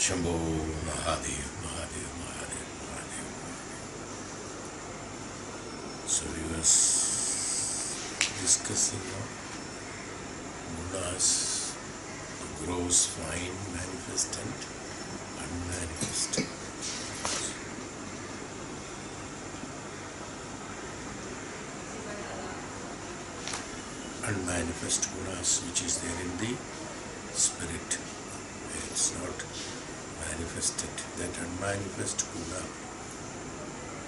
Shambho Mahadev, Mahadev, Mahadev, Mahadev. So we was discussing gunas, the gross, fine, manifest and unmanifest. Unmanifest gunas which is there in the spirit. It's not manifested. That unmanifest guna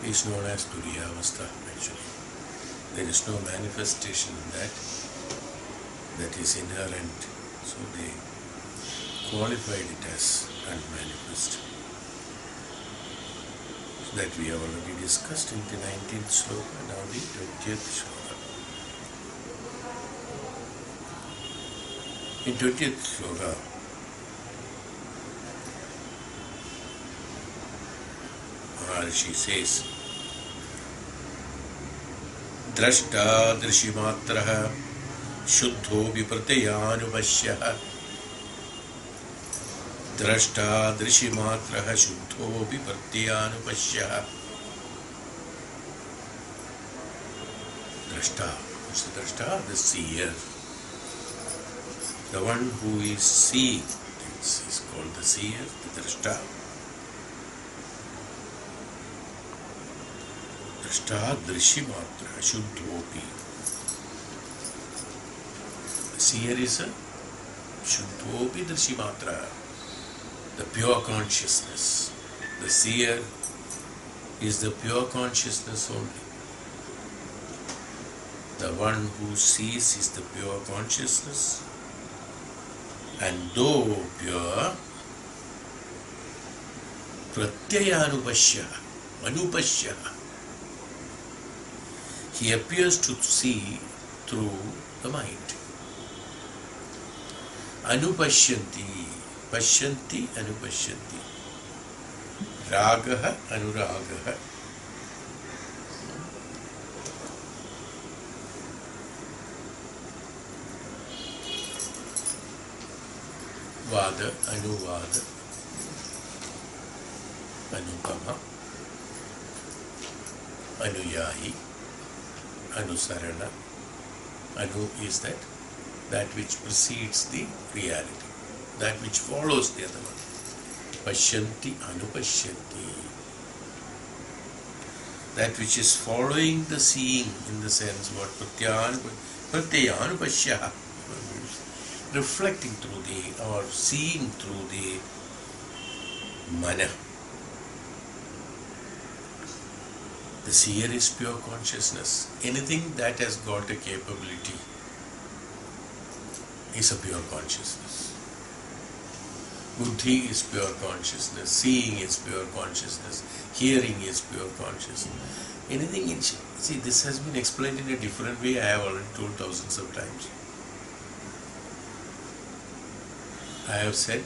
is known as turiyavastha actually. There is no manifestation in that. That is inherent. So they qualified it as unmanifest. So that we have already discussed in the 19th sloka, now the 20th sloka. In 20th sloka, Maharishi says, Drashta drishimatraha shuddho vipratyayānupashyah. Drashta drishimatraha shuddho vipratyayānupashyah. Drashta, what's the drashta? The seer. The one who is seeing things is called the seer, the drashta. Drashta drishyamatra shuddhopi. The seer is a shuddhopi drishyamatra, the pure consciousness. The seer is the pure consciousness only. The one who sees is the pure consciousness, and though pure, pratyayānupashya, anupashya, he appears to see through the mind. Anupashyanti, pashyanti, anupashyanti. Ragaha, anuragaha. Vada, anuvada, anupama, anuyayi, anusarana. Anu is that which precedes the reality, that which follows the other one. Pashyanti, anupashyanti. That which is following the seeing, in the sense what pratyayanupashya, reflecting through the, or seeing through the mana. The seer is pure consciousness. Anything that has got a capability is a pure consciousness. Buddhi is pure consciousness. Seeing is pure consciousness. Hearing is pure consciousness. Anything in... See, this has been explained in a different way. I have already told thousands of times. I have said,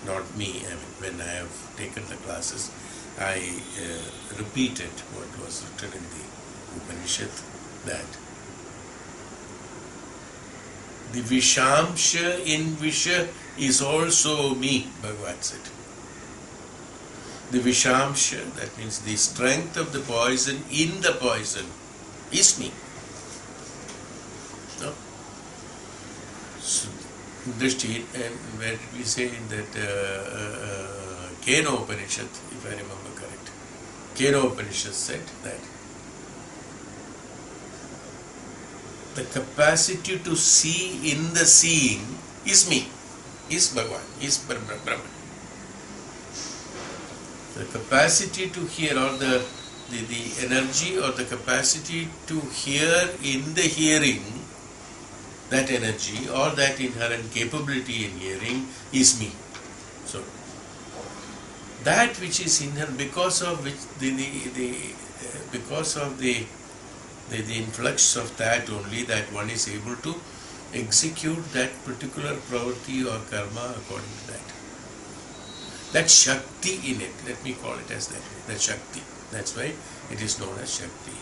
not me, I mean, when I have taken the classes, I repeated what was written in the Upanishad, that the Vishamsha in Visha is also me, Bhagavan said. The Vishamsha, that means the strength of the poison in the poison, is me. No? So, Drishti, and where did we say in that Kena Upanishad, if I remember correct, Kena Upanishad said that the capacity to see in the seeing is me, is Bhagavan, is Brahman. The capacity to hear, or the energy or the capacity to hear in the hearing, that energy or that inherent capability in hearing is me. So that which is inherent, because of which because of the influx of that only, that one is able to execute that particular pravritti or karma according to that. That Shakti in it, let me call it as that Shakti. That's why it is known as Shakti.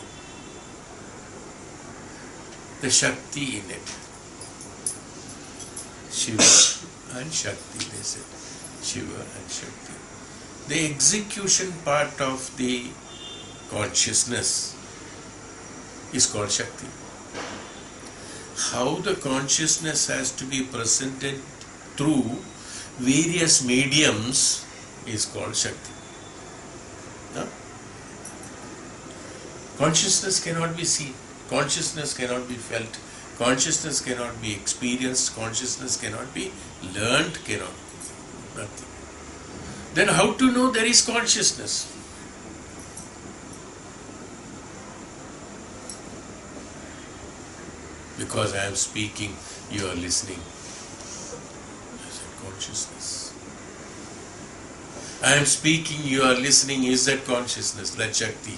The Shakti in it. Shiva and Shakti, they said. Shiva and Shakti. The execution part of the consciousness is called Shakti. How the consciousness has to be presented through various mediums is called Shakti. No? Consciousness cannot be seen, consciousness cannot be felt, consciousness cannot be experienced, consciousness cannot be learned, cannot be nothing. Then how to know there is consciousness? Because I am speaking, you are listening. Is that consciousness? I am speaking, you are listening. Is that consciousness? That Shakti.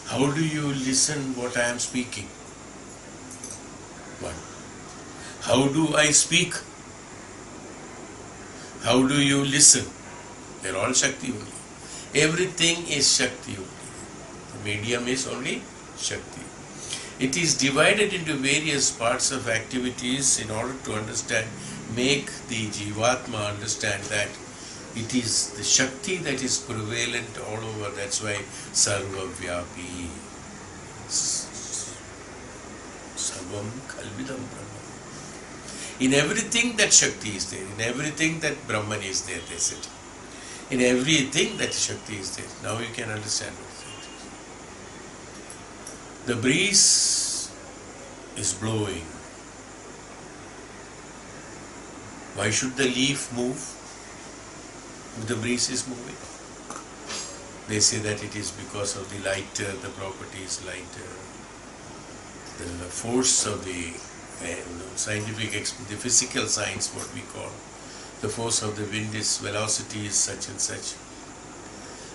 How do you listen what I am speaking? One. How do I speak? How do you listen? They are all Shakti only. Everything is Shakti only. The medium is only Shakti. It is divided into various parts of activities in order to understand, make the Jivatma understand that it is the Shakti that is prevalent all over. That's why Sarva Vyapi. Sarvam Kalvidam Brahman. In everything that Shakti is there, in everything that Brahman is there, they said. In everything that Shakti is there. Now you can understand what it is. The breeze is blowing. Why should the leaf move if the breeze is moving? They say that it is because of the lighter, the property is lighter. The force of the scientific, the physical science, what we call, the force of the wind is, velocity is such and such.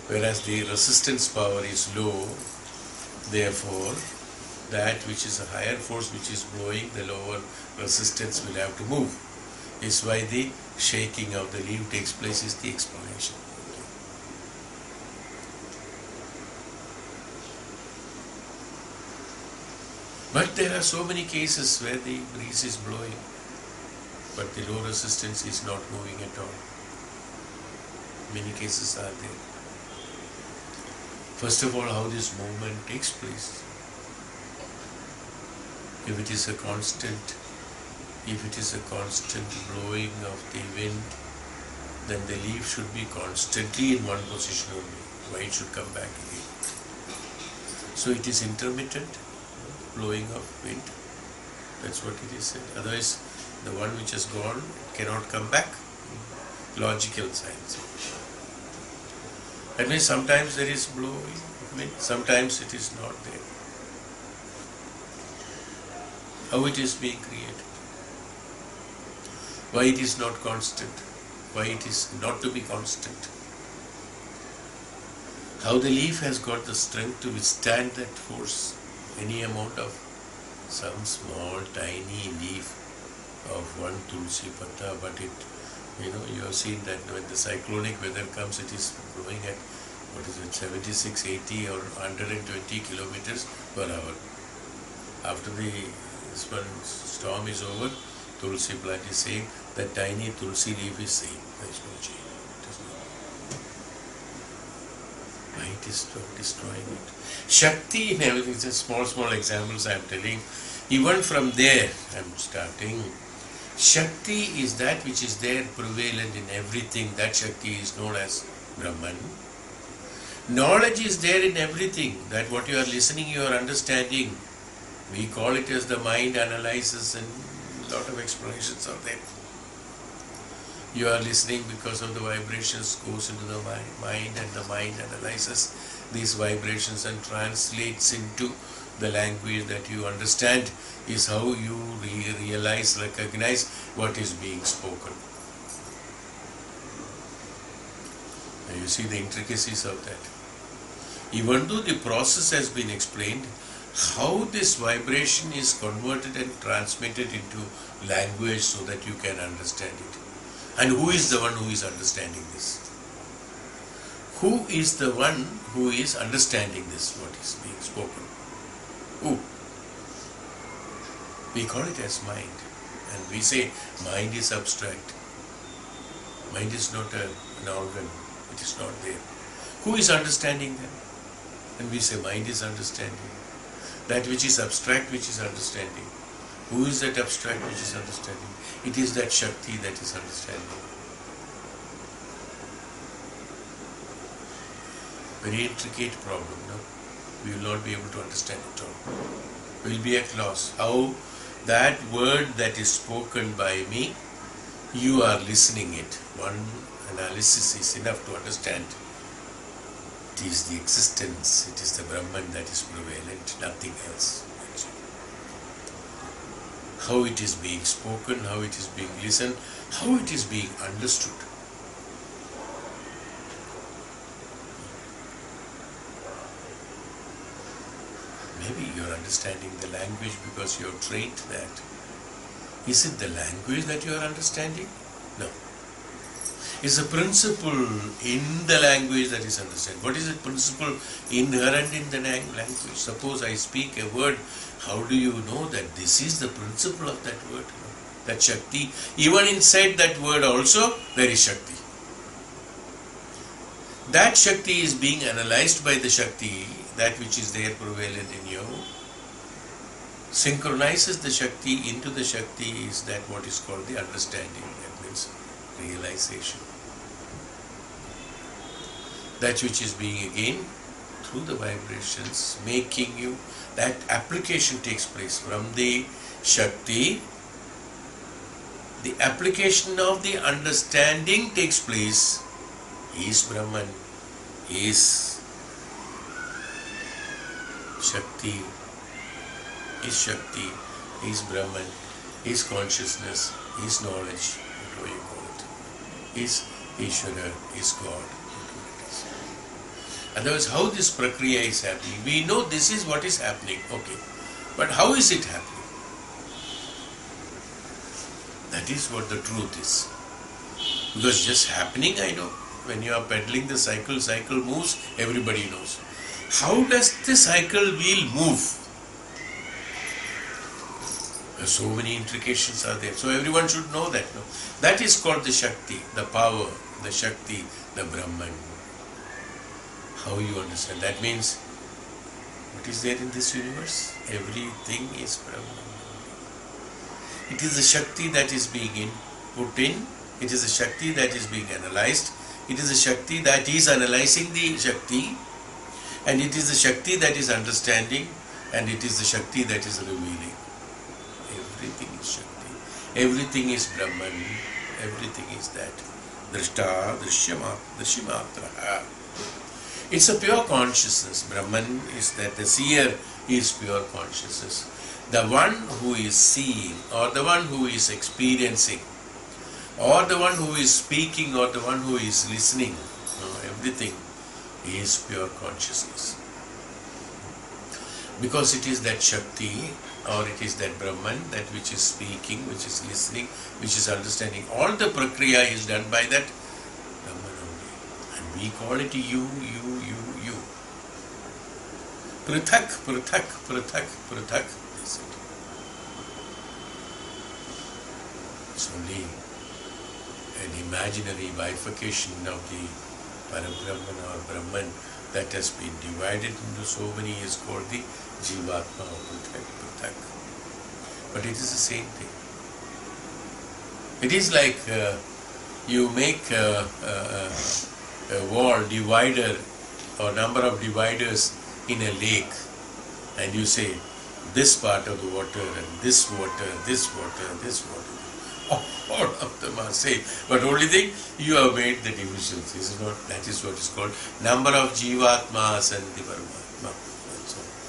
Whereas the resistance power is low, therefore that which is a higher force which is blowing, the lower resistance will have to move. Is why the shaking of the leaf takes place, is the explanation. But there are so many cases where the breeze is blowing, but the low resistance is not moving at all. Many cases are there. First of all, how this movement takes place. If it is a constant blowing of the wind, then the leaf should be constantly in one position only. Why it should come back again? So it is intermittent blowing of wind. That's what it is said. Otherwise, the one which has gone cannot come back. Logical science. That means sometimes there is blowing wind, sometimes it is not there. How it is being created? Why it is not constant? Why it is not to be constant? How the leaf has got the strength to withstand that force, any amount of some small tiny leaf of one tulsi patta, but it, you have seen that when the cyclonic weather comes, it is blowing at, 76, 80 or 120 kilometers per hour. After this one storm is over, tulsi plant is saying that tiny tulsi leaf is saying there is no change. Why it is destroying it? Shakti in everything, just small examples I am telling. Even from there I am starting. Shakti is that which is there prevalent in everything. That Shakti is known as Brahman. Knowledge is there in everything. That what you are listening, you are understanding. We call it as the mind analysis, and a lot of explanations are there. You are listening because of the vibrations goes into the mind, and the mind analyzes these vibrations and translates into the language that you understand, is how you realize, recognize what is being spoken. Now you see the intricacies of that. Even though the process has been explained, how this vibration is converted and transmitted into language so that you can understand it. And who is the one who is understanding this? Who is the one who is understanding this, what is being spoken? Who? We call it as mind. And we say mind is abstract. Mind is not an organ. It is not there. Who is understanding then? When we say mind is understanding, that which is abstract, which is understanding. Who is that abstract which is understanding? It is that Shakti that is understanding. Very intricate problem, no? We will not be able to understand it all. We will be at loss. How that word that is spoken by me, you are listening it. One analysis is enough to understand. It is the existence, it is the Brahman that is prevalent, nothing else. How it is being spoken, how it is being listened, how it is being understood. Maybe you are understanding the language because you have trained that. Is it the language that you are understanding? No. It's a principle in the language that is understood. What is the principle inherent in the language? Suppose I speak a word, how do you know that this is the principle of that word? That Shakti. Even inside that word also, there is Shakti. That Shakti is being analyzed by the Shakti, that which is there prevalent in you. Synchronizes the Shakti into the Shakti is that what is called the understanding. That means realization. That which is being again through the vibrations making you, that application takes place from the Shakti. The application of the understanding takes place. Is Brahman, is Shakti, is Brahman, is consciousness, is knowledge, whatever you call it, is Ishvara, is God. Otherwise, how this prakriya is happening? We know this is what is happening, okay. But how is it happening? That is what the truth is. Because just happening, I know. When you are pedaling the cycle, cycle moves, everybody knows. How does the cycle wheel move? So many implications are there. So everyone should know that. No? That is called the Shakti, the power, the Shakti, the Brahman. How you understand? That means, what is there in this universe? Everything is Brahman. It is the Shakti that is being put in. It is the Shakti that is being analyzed. It is the Shakti that is analyzing the Shakti. And it is the Shakti that is understanding. And it is the Shakti that is revealing. Everything is Shakti. Everything is Brahman. Everything is that. Drishta, Drishyamatra. It's a pure consciousness. Brahman is that. The seer is pure consciousness. The one who is seeing or the one who is experiencing or the one who is speaking or the one who is listening, everything is pure consciousness. Because it is that Shakti or it is that Brahman, that which is speaking, which is listening, which is understanding. All the prakriya is done by that Brahman only. And we call it you. Prithak. It's only an imaginary bifurcation of the Parabrahman or Brahman that has been divided into so many is called the Jivatma or Prithak. But it is the same thing. It is like you make a wall divider or number of dividers in a lake and you say this part of the water and this water, this water, this water. All of them are same. But only thing, you have made the divisions. Is not, that is what is called number of Jivatmas and the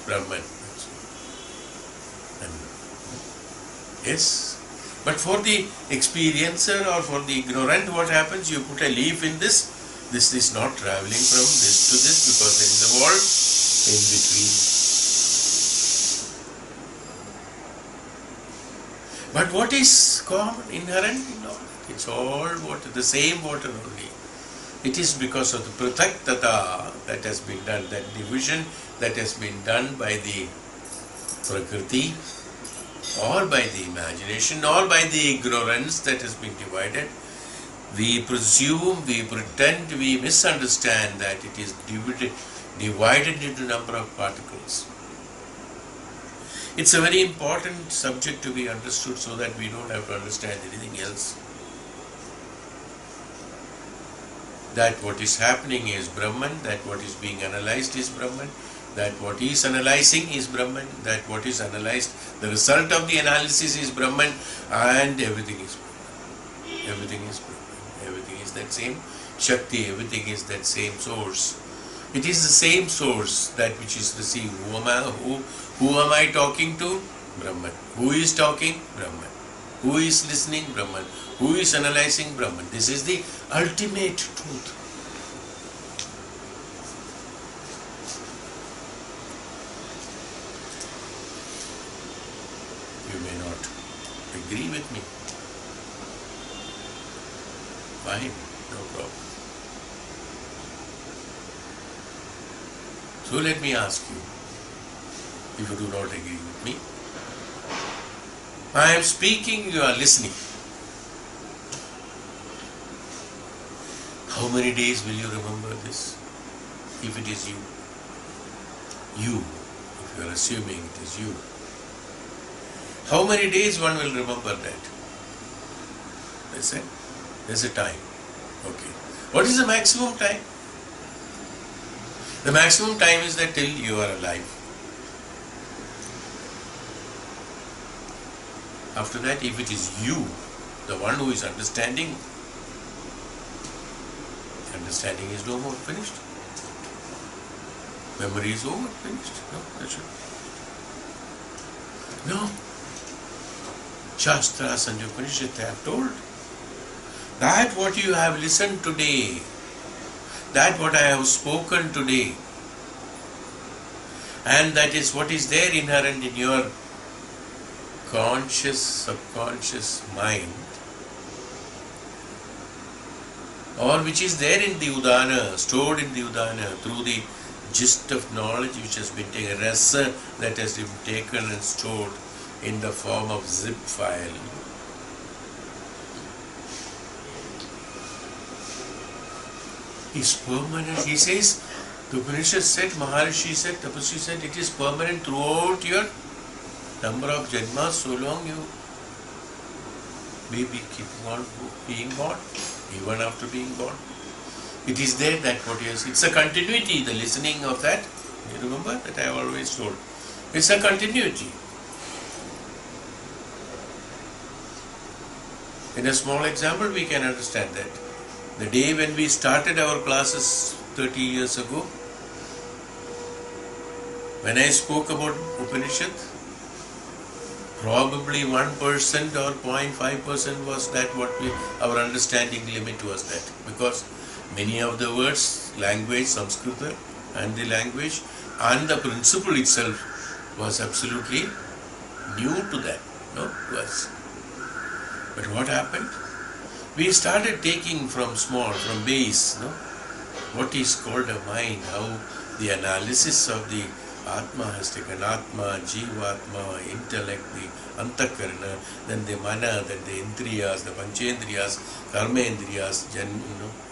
Brahman. And yes. But for the experiencer or for the ignorant, what happens? You put a leaf in this. This is not traveling from this to this because there is a wall in between. But what is common, inherent in all? It's all water, the same water only. It is because of the prataktata that has been done, that division that has been done by the prakriti or by the imagination or by the ignorance that has been divided. We presume, we pretend, we misunderstand that it is divided into a number of particles. It's a very important subject to be understood so that we don't have to understand anything else. That what is happening is Brahman, that what is being analyzed is Brahman, that what is analyzing is Brahman, that what is analyzed, the result of the analysis is Brahman, and everything is Brahman. Everything is Brahman. Everything is that same Shakti, everything is that same source. It is the same source that which is received. Who am I talking to? Brahman. Who is talking? Brahman. Who is listening? Brahman. Who is analyzing? Brahman. This is the ultimate truth. You may not agree with me. Fine, no problem. So let me ask you, if you do not agree with me, I am speaking, you are listening. How many days will you remember this? If it is you. You, if you are assuming it is you. How many days one will remember that? There's a time. Okay. What is the maximum time? The maximum time is that till you are alive. After that, if it is you, the one who is understanding, understanding is no more, finished. Memory is over, finished. No, that's it. No. Shastras and Upanishads have told that what you have listened today, that what I have spoken today, and that is what is there inherent in your conscious, subconscious mind, or which is there in the Udana, stored in the Udana through the gist of knowledge which has been taken, rasa that has been taken and stored in the form of zip file. Is permanent. He says, the Upanishad said, Maharishi said, Tapasvi said, it is permanent throughout your number of janmas, so long you may be keeping on being born, even after being born. It is there that what he has, it's a continuity, the listening of that. You remember that I have always told. It's a continuity. In a small example, we can understand that. The day when we started our classes 30 years ago, when I spoke about Upanishad, probably 1% or 0.5% was that what our understanding limit was that. Because many of the words, language, Sanskrita, and the language, and the principle itself was absolutely new to that, no, to us. But what happened? We started taking from small, from base, no, what is called a mind, how the analysis of the Atma has taken, Atma, Jivatma, intellect, the Antakarana, then the Mana, then the Indriyas, the Panchendriyas, Karmendriyas,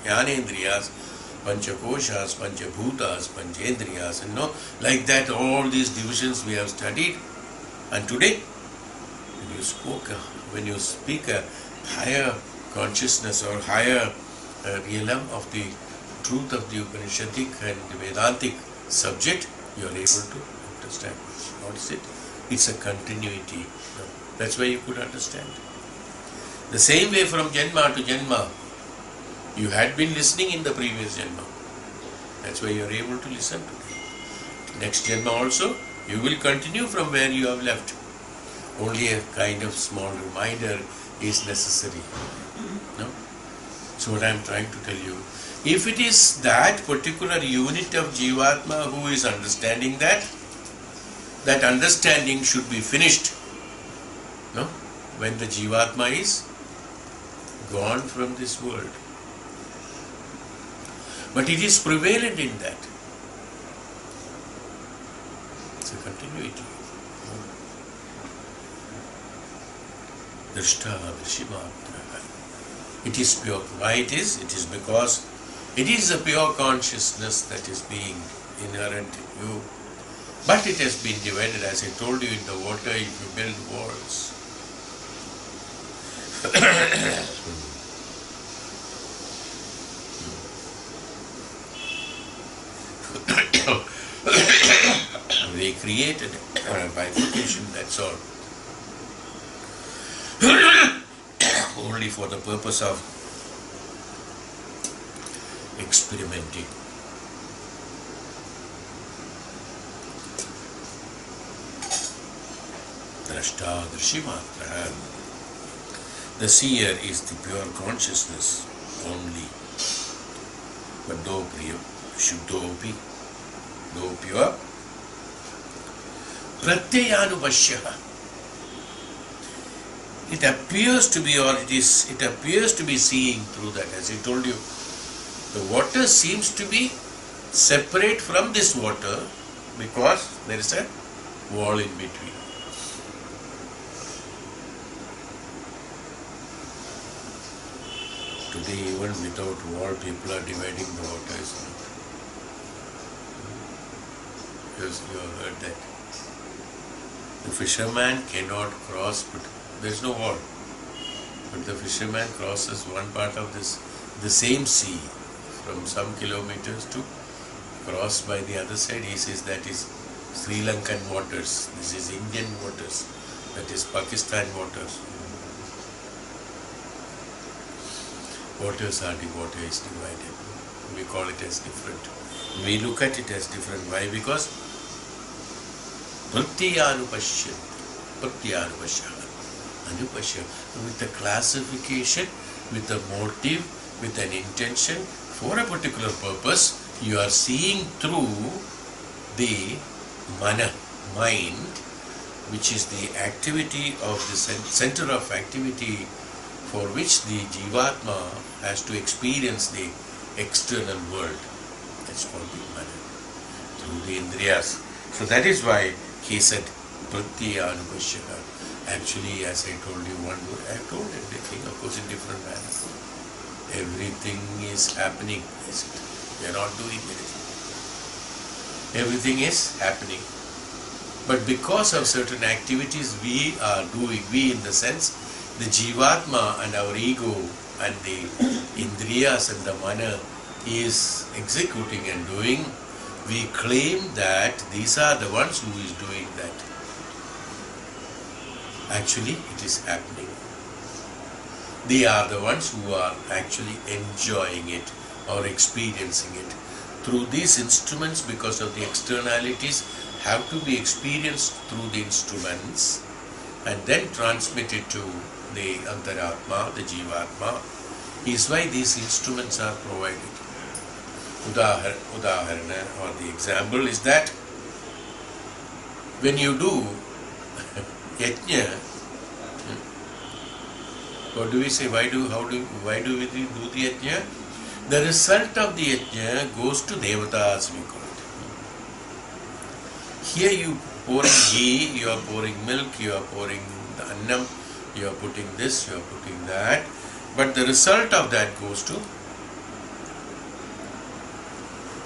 Jnanendriyas, Panchakoshas, Panchabhutas, Panchendriyas, and like that all these divisions we have studied. And today, when you speak a higher consciousness or higher realm of the truth of the Upanishadic and Vedantic subject, you are able to understand. What is it? It's a continuity. That's why you could understand. The same way from Janma to Janma, you had been listening in the previous Janma. That's why you are able to listen today. Next Janma also, you will continue from where you have left. Only a kind of small reminder is necessary. No? So what I am trying to tell you, if it is that particular unit of Jivatma who is understanding that, that understanding should be finished. No? When the Jivatma is gone from this world. But it is prevalent in that. It's a continuity. Drishta Vishimatra. It is pure. Why it is? It is because it is a pure consciousness that is being inherent in you. But it has been divided, as I told you, in the water. If you build walls, they created a bifurcation, that's all. Only for the purpose of experimenting. Drashta Drishimatraha. The seer is the pure consciousness only. But though priya, shuddhopi, though pure, pratyayanupashyaha. It appears to be, or it appears to be seeing through that. As I told you, the water seems to be separate from this water because there is a wall in between. Today, even without wall, people are dividing the water, isn't it? Yes, you have heard that. The fisherman cannot cross, but there is no wall. But the fisherman crosses one part of the same sea from some kilometers to cross by the other side. He says that is Sri Lankan waters, this is Indian waters, that is Pakistan waters. Waters are the water is divided. We call it as different. We look at it as different. Why? Because Pratyayanupashya, with the classification, with the motive, with an intention, for a particular purpose, you are seeing through the mind, which is the activity of the center of activity for which the Jivatma has to experience the external world. That's called the mana, through the Indriyas. So that is why he said Pratyayanupashya. Actually, as I told you one word, I told everything, of course, in different manner. Everything is happening, is it? We are not doing anything. Everything is happening. But because of certain activities we are doing, we in the sense, the Jivatma and our ego and the Indriyas and the Mana is executing and doing, we claim that these are the ones who is doing that. Actually, it is happening. They are the ones who are actually enjoying it or experiencing it. Through these instruments, because of the externalities, have to be experienced through the instruments and then transmitted to the Antaratma, the Jivatma, is why these instruments are provided. Udaharana, or the example is that when you do yajna, what do we say? Why do we do the yajna? The result of the yajna goes to devatas, we call it. Here you pouring ghee, you are pouring milk, you are pouring the annam, you are putting this, you are putting that, but the result of that goes to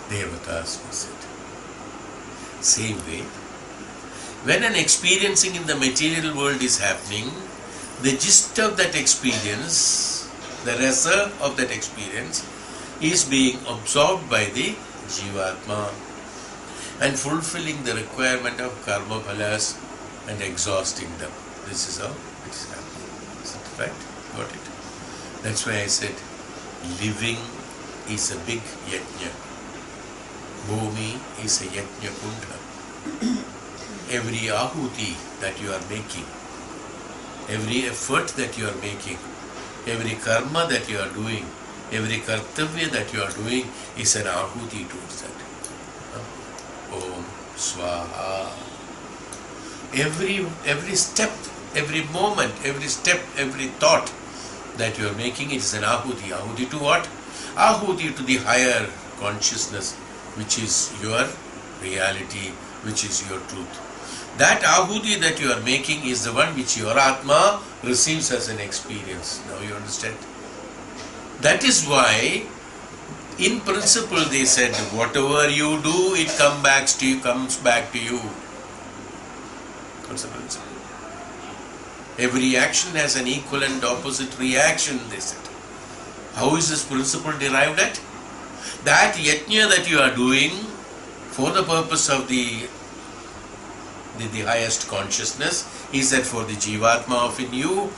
devatas, we said. Same way, when an experiencing in the material world is happening, the gist of that experience, the rasa of that experience, is being absorbed by the Jivatma and fulfilling the requirement of karma phalas and exhausting them. This is how it is happening. Is it right? Got it? That's why I said living is a big yajna. Bhumi is a yajna kunda. Every ahuti that you are making, every effort that you are making, every karma that you are doing, every kartavya that you are doing is an ahuti towards that. Om Swaha. Every step, every moment, every step, every thought that you are making, it is an ahuti. Ahuti to what? Ahuti to the higher consciousness, which is your reality, which is your truth. That ahuti that you are making is the one which your Atma receives as an experience. Now you understand? That is why, in principle, they said, whatever you do, it comes back to you. That's the principle. Every action has an equal and opposite reaction, they said. How is this principle derived at? That yajna that you are doing for the purpose of the highest consciousness, is that for the Jivatma of in you,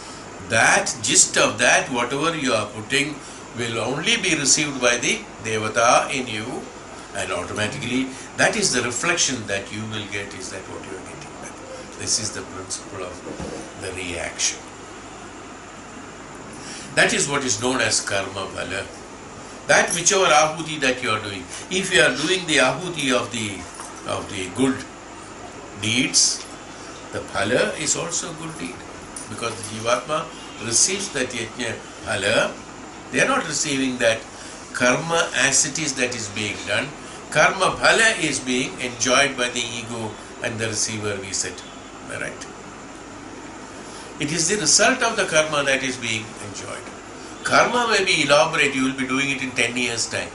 that gist of that, whatever you are putting, will only be received by the Devata in you, and automatically that is the reflection that you will get, is that what you are getting back. This is the principle of the reaction. That is what is known as karma phala. That whichever ahuti that you are doing, if you are doing the ahuti of the good deeds, the phala is also good deed, because the Jivatma receives that yajna phala. They are not receiving that karma as it is that is being done. Karma phala is being enjoyed by the ego and the receiver, we said. Right? It is the result of the karma that is being enjoyed. Karma may be elaborate, you will be doing it in 10 years' time.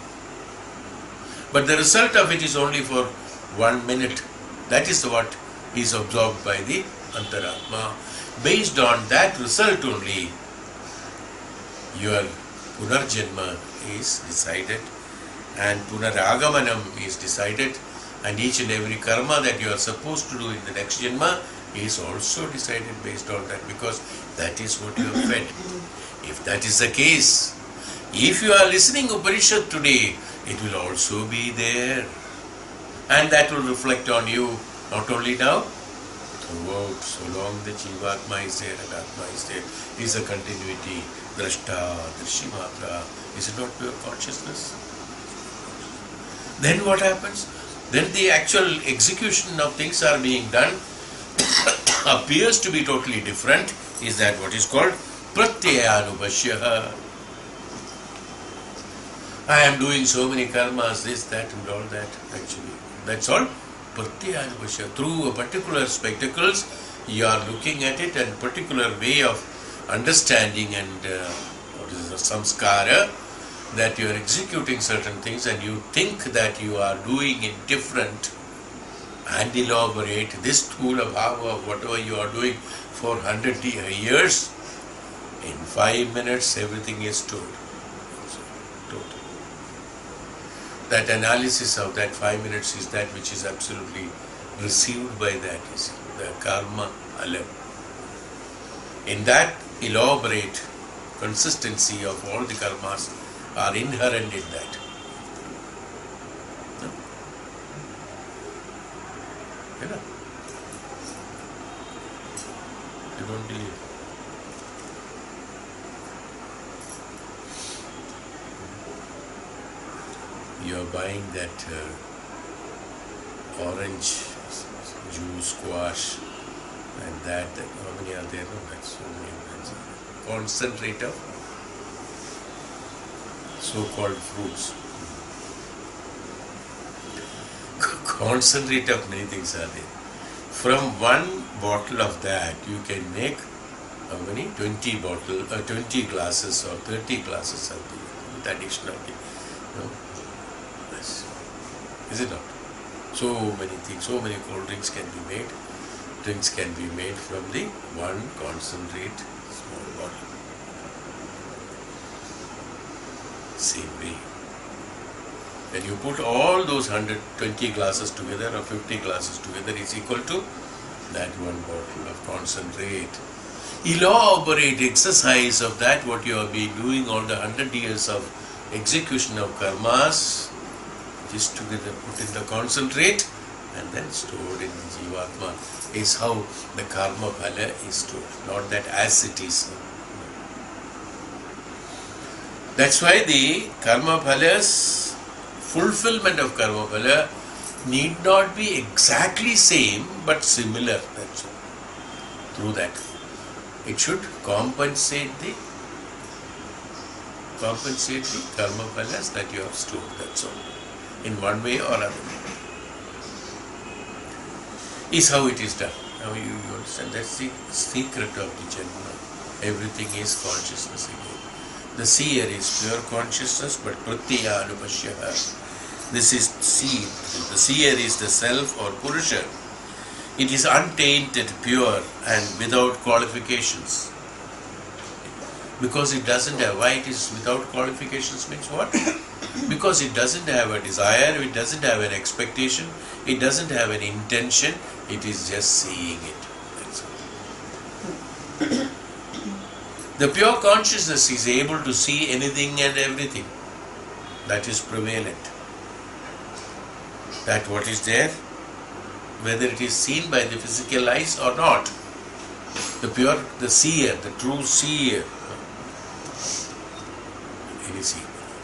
But the result of it is only for 1 minute. That is what is absorbed by the Antaratma. Based on that result only, your Punarjanma is decided, and Punaragamanam is decided, and each and every karma that you are supposed to do in the next Janma is also decided based on that, because that is what you have fed. If that is the case, if you are listening Upanishad today, it will also be there, and that will reflect on you, not only now, throughout, so long the Jivatma is there and Atma is there, is a continuity. Drashta, Drishimatra, is it not pure consciousness? Then what happens? Then the actual execution of things are being done appears to be totally different. Is that what is called Pratyayanubhashyaha? I am doing so many karmas, this, that and all that, actually. That's all Pratyayanubhashyaha. Through a particular spectacles, you are looking at it, and particular way of understanding and what is the samskara, that you are executing certain things and you think that you are doing it different and elaborate. This Sthula Bhava of whatever you are doing for 100 years, in 5 minutes everything is told. Total. That analysis of that 5 minutes is that which is absolutely received by that, is the karma alam. In that elaborate consistency of all the karmas are inherent in that. No? You know? You don't believe. You are buying that orange juice, squash, and that how many are there? No, that's so many. Concentrate of so-called fruits. Concentrate of many things are there. From one bottle of that, you can make how many? 20 glasses or 30 glasses of the, with addition of the. No? Yes. Is it not? So many things, so many cold drinks can be made. Drinks can be made from the one concentrate small bottle. Same way. When you put all those 120 glasses together or 50 glasses together, is equal to that one bottle of concentrate. Elaborate exercise of that, what you have been doing all the 100 years of execution of karmas, just together put in the concentrate and then stored in the Jivatma, is how the karma phala is stored, not that as it is. That's why the karma phala's fulfillment of karma phala need not be exactly same but similar. That's all. Through that, it should compensate the karma phalas that you have stored. That's all. In one way or other. Is how it is done. Now you understand, that's the secret of the Janma. Everything is consciousness again. The seer is pure consciousness, but pratyaya anupashyaha. This is seed. The seer is the self or purusha. It is untainted, pure, and without qualifications. Because it doesn't have, why it is without qualifications means what? Because it doesn't have a desire, it doesn't have an expectation, it doesn't have an intention, it is just seeing it. That's all. The pure consciousness is able to see anything and everything that is prevalent. That what is there, whether it is seen by the physical eyes or not. The seer, the true seer,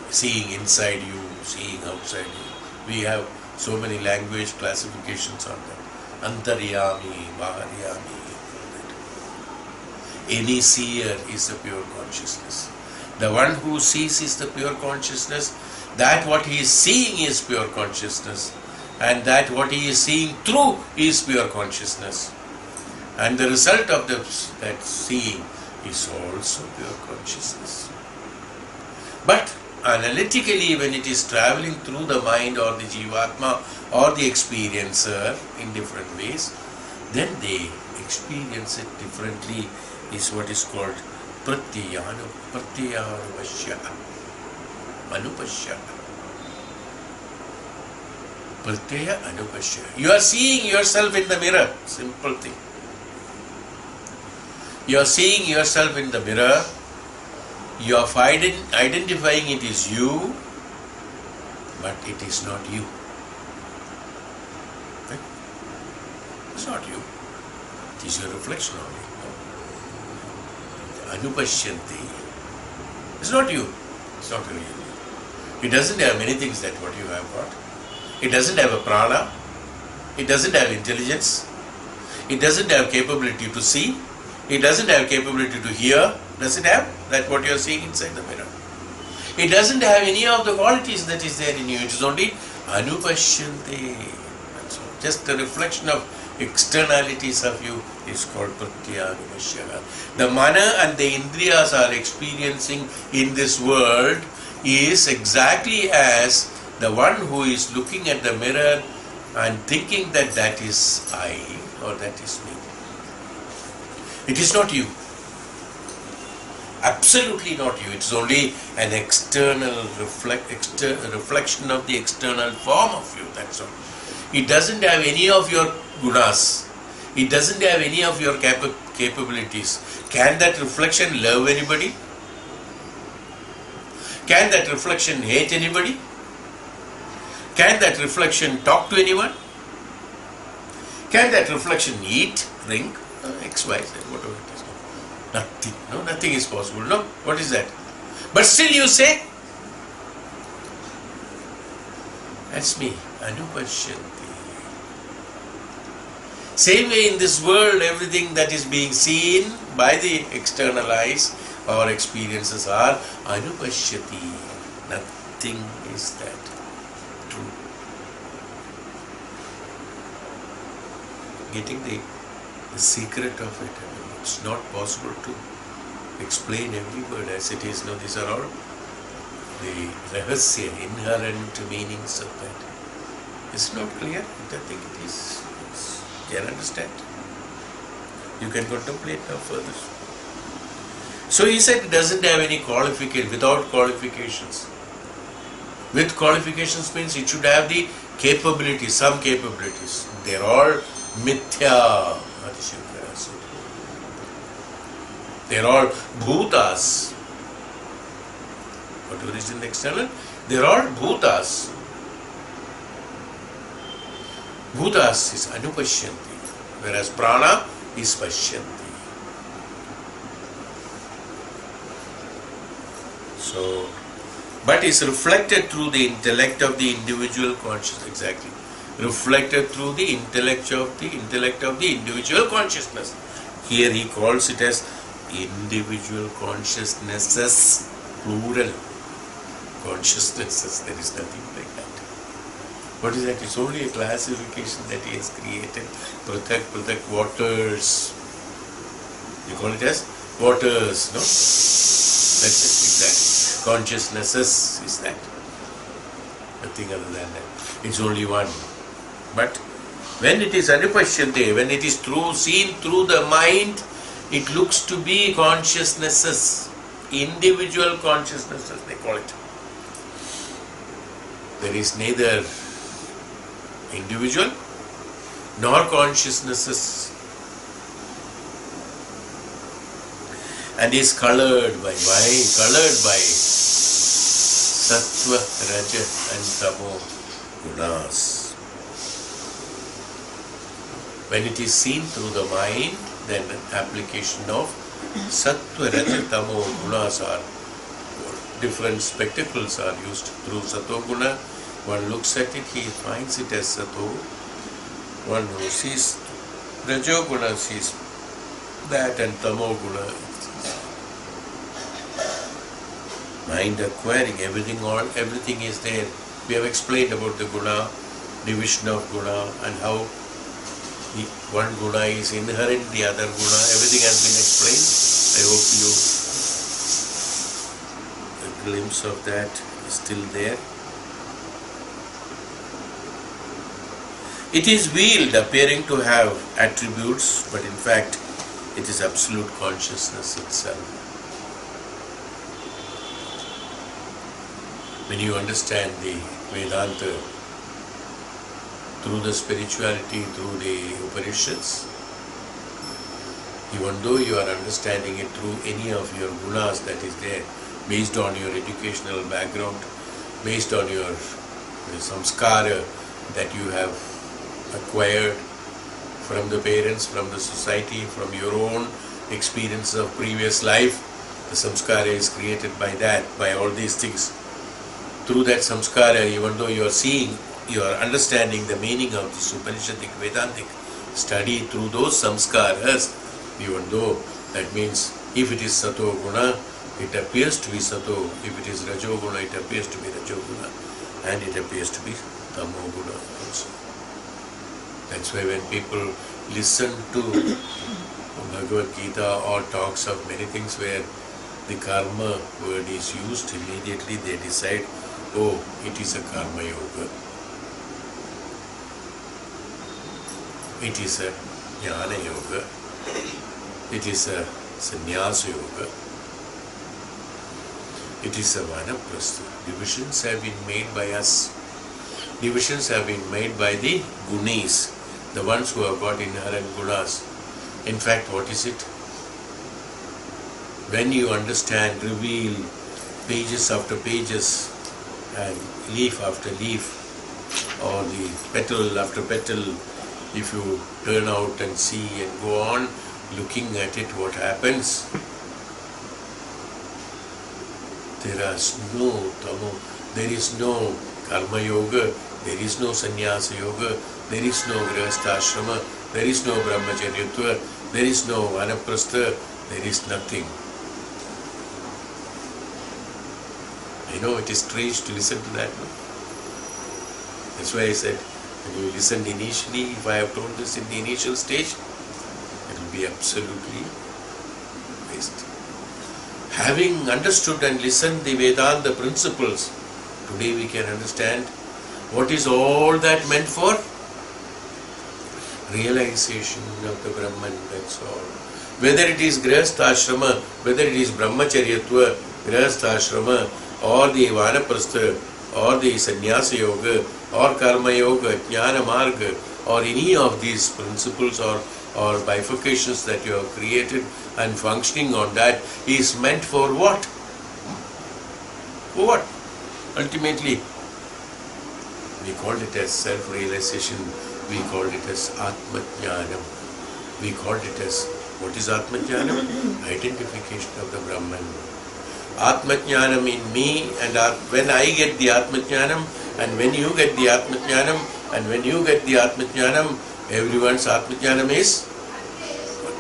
seeing inside you, seeing outside you. We have so many language classifications on that. Antaryami, Baharyami. Any seer is a pure consciousness. The one who sees is the pure consciousness. That what he is seeing is pure consciousness. And that what he is seeing through is pure consciousness. And the result of that seeing is also pure consciousness. But analytically, when it is traveling through the mind or the jivatma or the experiencer in different ways, then they experience it differently, is what is called pratyaya anupashya. Pratyaya anupashya. You are seeing yourself in the mirror. Simple thing. You are seeing yourself in the mirror. You are identifying it is you, but it is not you. Right? It's not you. It is your reflection only. Anupashyanti. It's not you. It's not really you. It doesn't have many things that what you have got. It doesn't have a prana. It doesn't have intelligence. It doesn't have capability to see. It doesn't have capability to hear. Does it have? That what you are seeing inside the mirror. It doesn't have any of the qualities that is there in you. It is only anupashyanti. That's all. Just a reflection of externalities of you is called pratyaya anupashya. The mana and the indriyas are experiencing in this world is exactly as the one who is looking at the mirror and thinking that that is I or that is me. It is not you. Absolutely not you. It's only an external reflection of the external form of you. That's all. It doesn't have any of your gunas. It doesn't have any of your capabilities. Can that reflection love anybody? Can that reflection hate anybody? Can that reflection talk to anyone? Can that reflection eat, drink, X, Y, Z, whatever it is? Nothing. No, nothing is possible. No, what is that? But still you say, that's me. Anupashyanti. Same way in this world, everything that is being seen by the external eyes or experiences are anupashyati. Nothing is that true. Getting the secret of it. It's not possible to explain every word as it is. No, these are all the rahasya, inherent meanings of that. It's not clear. I think it is. You can understand. You can contemplate now further. So he said it doesn't have any qualification, without qualifications. With qualifications means it should have the capabilities, some capabilities. They're all mithya. They're all bhutas. Whatever is in the external, they're all bhutas. Bhutas is anupashyanti, whereas prana is pashyanti. So, but is reflected through the intellect of the individual consciousness. Exactly. Reflected through the intellect of the individual consciousness. Here he calls it as individual consciousnesses, plural consciousnesses. There is nothing like that. What is that? It's only a classification that he has created. Prathak waters. You call it as waters, no? That's it, exactly. Consciousnesses is that. Nothing other than that. It's only one. But when it is anupashyante, when it is seen through the mind, it looks to be consciousnesses, individual consciousnesses, they call it. There is neither individual nor consciousnesses, and is colored by sattva, raja and tamo gunas. When it is seen through the mind, then application of sattva, raja, tamo gunas are different spectacles are used. Through sato guna, one looks at it, he finds it as sato. One who sees rajo guna sees that, and tamo guna. Mind acquiring everything is there. We have explained about the guna, division of guna, and how the one guna is inherent, the other guna. Everything has been explained. I hope a glimpse of that is still there. It is veiled, appearing to have attributes, but in fact it is absolute consciousness itself. When you understand the Vedanta through the spirituality, through the Upanishads, even though you are understanding it through any of your gunas that is there, based on your educational background, based on your samskara that you have acquired from the parents, from the society, from your own experience of previous life, the samskara is created by that, by all these things. Through that samskara, even though you are seeing, you are understanding the meaning of this Upanishadic Vedantic study through those samskaras, even though that means if it is sato guna, it appears to be sato. If it is rajo guna, it appears to be rajo guna, and it appears to be tamo guna also. That's why when people listen to Bhagavad Gita or talks of many things where the karma word is used, immediately they decide, oh, it is a karma yoga. It is a jnana yoga. It is a sannyasa yoga. It is a vanaprastha. Divisions have been made by us. Divisions have been made by the gunis, the ones who have got inherent gunas. In fact, what is it? When you understand, reveal pages after pages and leaf after leaf, or the petal after petal, if you turn out and see and go on looking at it, what happens? There is no karma yoga, there is no sannyasa yoga, there is no grihasthashrama, there is no brahmacharyatva, there is no vanaprastha, there is nothing. I know it is strange to listen to that. No? That's why I said, when you listened initially, if I have told this in the initial stage, it will be absolutely waste. Having understood and listened the Vedanta principles, today we can understand what is all that meant for? Realization of the Brahman, that's all. Whether it is grihasthashrama, whether it is brahmacharyatva, grihasthashrama, or the vanaprastha, or the sannyasa yoga, or karma yoga, jnana marga, or any of these principles or bifurcations that you have created and functioning on that is meant for what? For what? Ultimately, we called it as self-realization, we called it as Atma-jnanam. We called it as, what is Atma-jnanam? Identification of the Brahman. Atma-jnanam in me, and when I get the Atma-jnanam, and when you get the Atma-jnanam, and when you get the Atma-jnanam, everyone's Atma-jnanam is one.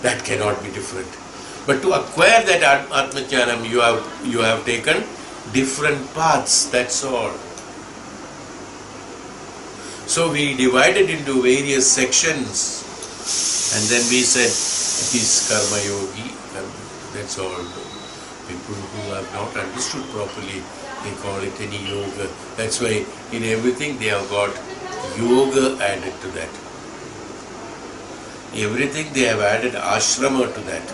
That cannot be different. But to acquire that Atma-jnanam, you have taken different paths, that's all. So we divided into various sections, and then we said, It is karma yogi. That's all. People who have not understood properly, they call it any yoga. That's why in everything they have got yoga added to that. Everything they have added ashrama to that.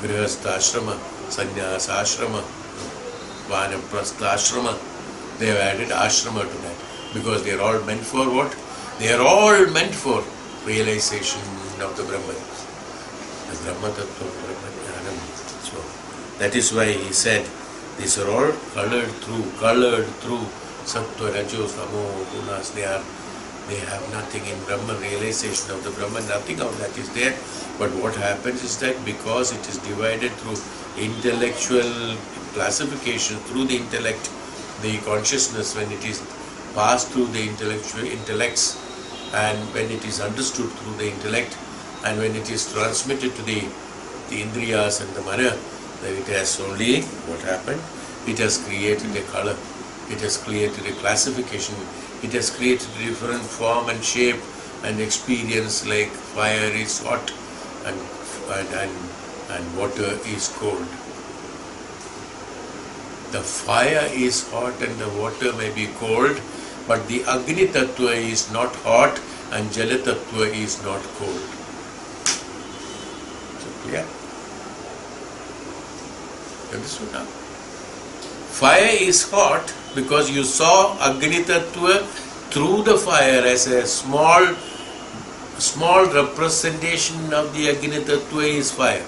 Grihastha ashrama, sannyas ashrama, vanaprastha ashrama. They have added ashrama to that. Because they are all meant for what? They are all meant for realization of the Brahman. The Brahma Tattva, Brahma Dhyanam. So that is why he said, these are all colored through Sattva, Rajo, Samo, Gunas. They have nothing in Brahman, realization of the Brahman, nothing of that is there. But what happens is that because it is divided through intellectual classification, through the intellect, the consciousness, when it is passed through the intellects, and when it is understood through the intellect, and when it is transmitted to the indriyas and the mana, then it has only, what happened? It has created a color, it has created a classification, it has created a different form and shape and experience, like fire is hot and water is cold. The fire is hot and the water may be cold, but the Agni Tattva is not hot and Jala Tattva is not cold. So clear? Understood now? Fire is hot because you saw Agni Tattva through the fire as a small representation of the Agni Tattva is fire.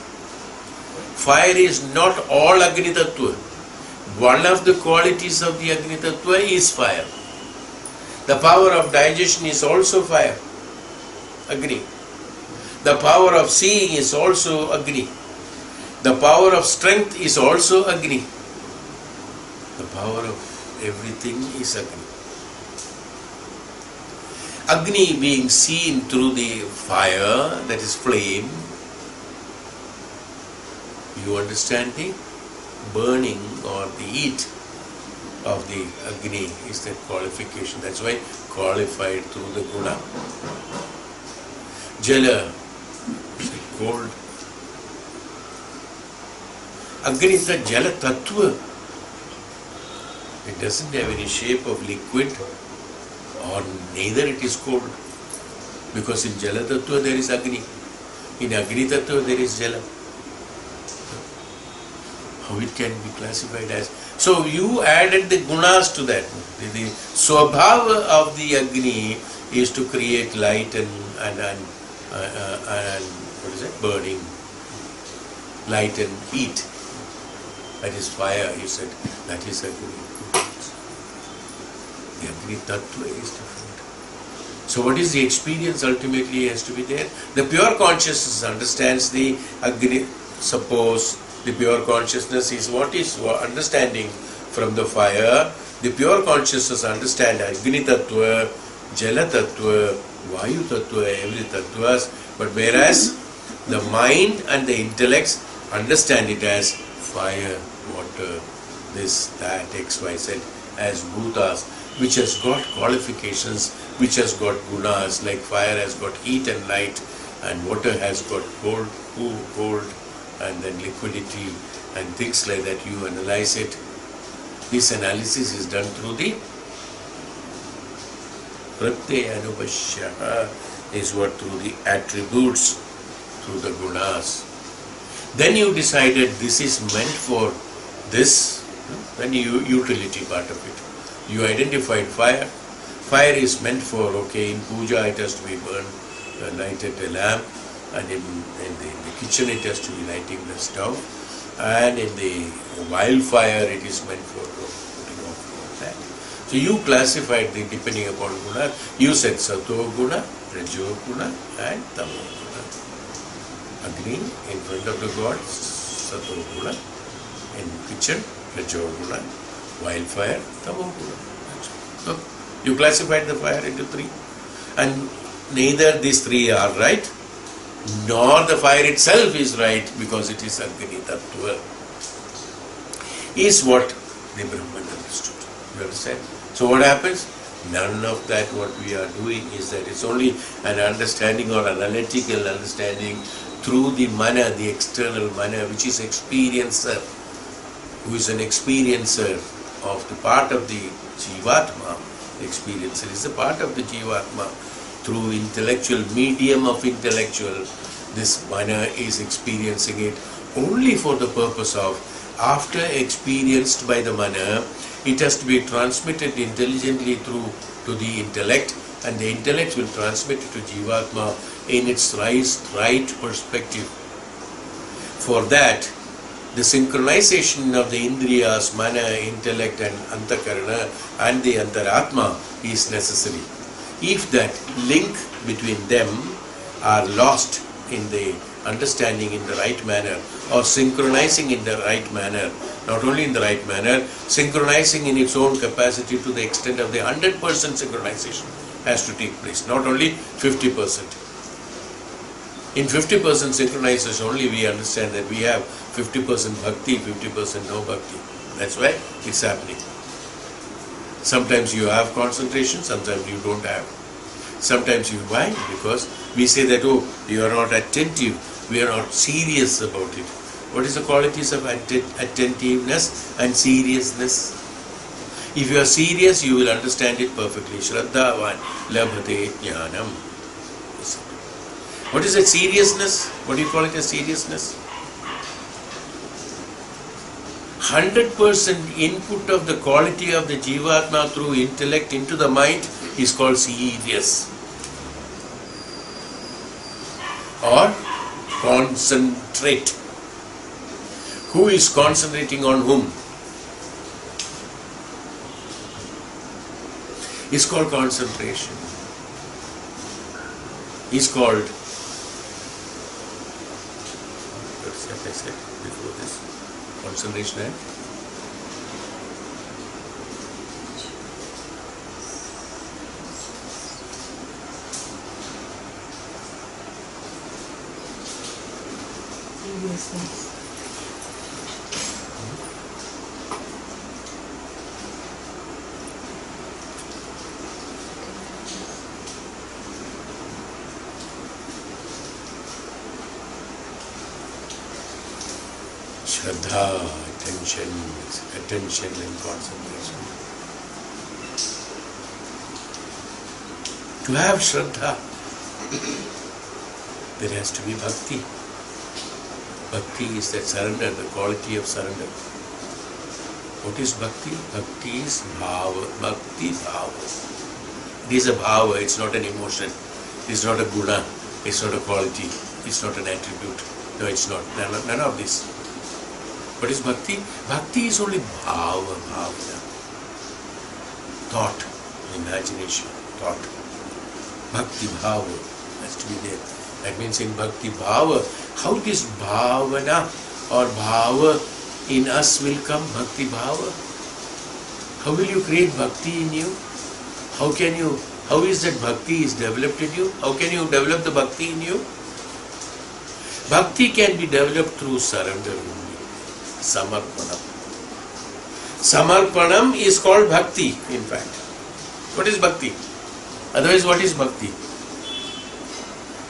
Fire is not all Agni Tattva. One of the qualities of the Agni Tattva is fire. The power of digestion is also fire, Agni. The power of seeing is also Agni. The power of strength is also Agni. The power of everything is Agni. Agni being seen through the fire, that is flame. You understand the burning or the heat of the Agni is that qualification. That's why qualified through the guna. Jala, cold. Agni is the Jala Tattva. It doesn't have any shape of liquid, or neither it is cold. Because in Jala Tattva there is Agni. In Agni Tattva there is Jala. How it can be classified as? So you added the gunas to that. The swabhava of the Agni is to create light and what is it? Burning. Light and heat. That is fire, you said. That is Agni. The Agni Tattva is different. So what is the experience ultimately has to be there? The pure consciousness understands the Agni. Suppose the pure consciousness is what is understanding from the fire. The pure consciousness understands Agni Tattva, Jala Tattva, Vayu Tattva, every Tattvas. But whereas the mind and the intellects understand it as fire, water, this, that, X, Y, Z, as bhutas, which has got qualifications, which has got gunas, like fire has got heat and light, and water has got cold, and then liquidity and things like that. You analyze it. This analysis is done through the pratyaya anubhashya, is what through the attributes, through the gunas. Then you decided this is meant for this, then you utility part of it. You identified fire. Fire is meant for, okay, in puja it has to be burned, lighted a lamp, and in the kitchen it has to be lighting the stove, and in the wildfire it is meant for putting off that. So you classified the depending upon guna. You said sato guna, rajo guna, and tamo guna. Agni in front of the god, sato guna. In kitchen, rajo guna. Wildfire, tamo guna. So you classified the fire into three, and neither these three are right, nor the fire itself is right, because it is Agni Tattva, is what the Brahman understood. You understand? So what happens? None of that what we are doing is that. It's only an understanding or analytical understanding through the mana, the external mana, which is experiencer, who is an experiencer of the part of the Jivatma. The experiencer is a part of the Jivatma. Through intellectual, medium of intellectual, this mana is experiencing it only for the purpose of, after experienced by the mana, it has to be transmitted intelligently through to the intellect, and the intellect will transmit it to Jivatma in its right perspective. For that, the synchronization of the Indriyas, mana, intellect and antakarana and the antaratma is necessary. If that link between them are lost in the understanding in the right manner, or synchronizing in the right manner, not only in the right manner, synchronizing in its own capacity to the extent of the 100% synchronization has to take place, not only 50%. In 50% synchronization only we understand that we have 50% bhakti, 50% no bhakti. That's why it's happening. Sometimes you have concentration, sometimes you don't have. Sometimes you, why? Because we say that, oh, you are not attentive, we are not serious about it. What is the qualities of attentiveness and seriousness? If you are serious, you will understand it perfectly. Shraddhavan labhate Dhyanam. What is a seriousness? What do you call it as seriousness? 100% input of the quality of the Jivatma through intellect into the mind is called serious. Or concentrate. Who is concentrating on whom? It's called concentration. It's called, as I said before this, concentration and seriousness. Shraddha, attention and concentration. To have Shraddha, there has to be bhakti. Bhakti is that surrender, the quality of surrender. What is bhakti? Bhakti is bhava. Bhakti bhava. It is a bhava, it's not an emotion. It's not a guna. It's not a quality. It's not an attribute. No, it's not. None of this. What is bhakti? Bhakti is only bhava, bhavana. Thought, imagination, thought. Bhakti bhava has to be there. That means in bhakti bhava, how this bhavana or bhava in us will come? Bhakti bhava. How will you create bhakti in you? How is that bhakti is developed in you? How can you develop the bhakti in you? Bhakti can be developed through surrender only. Samarpanam. Samarpanam is called bhakti, in fact. What is bhakti? Otherwise, what is bhakti?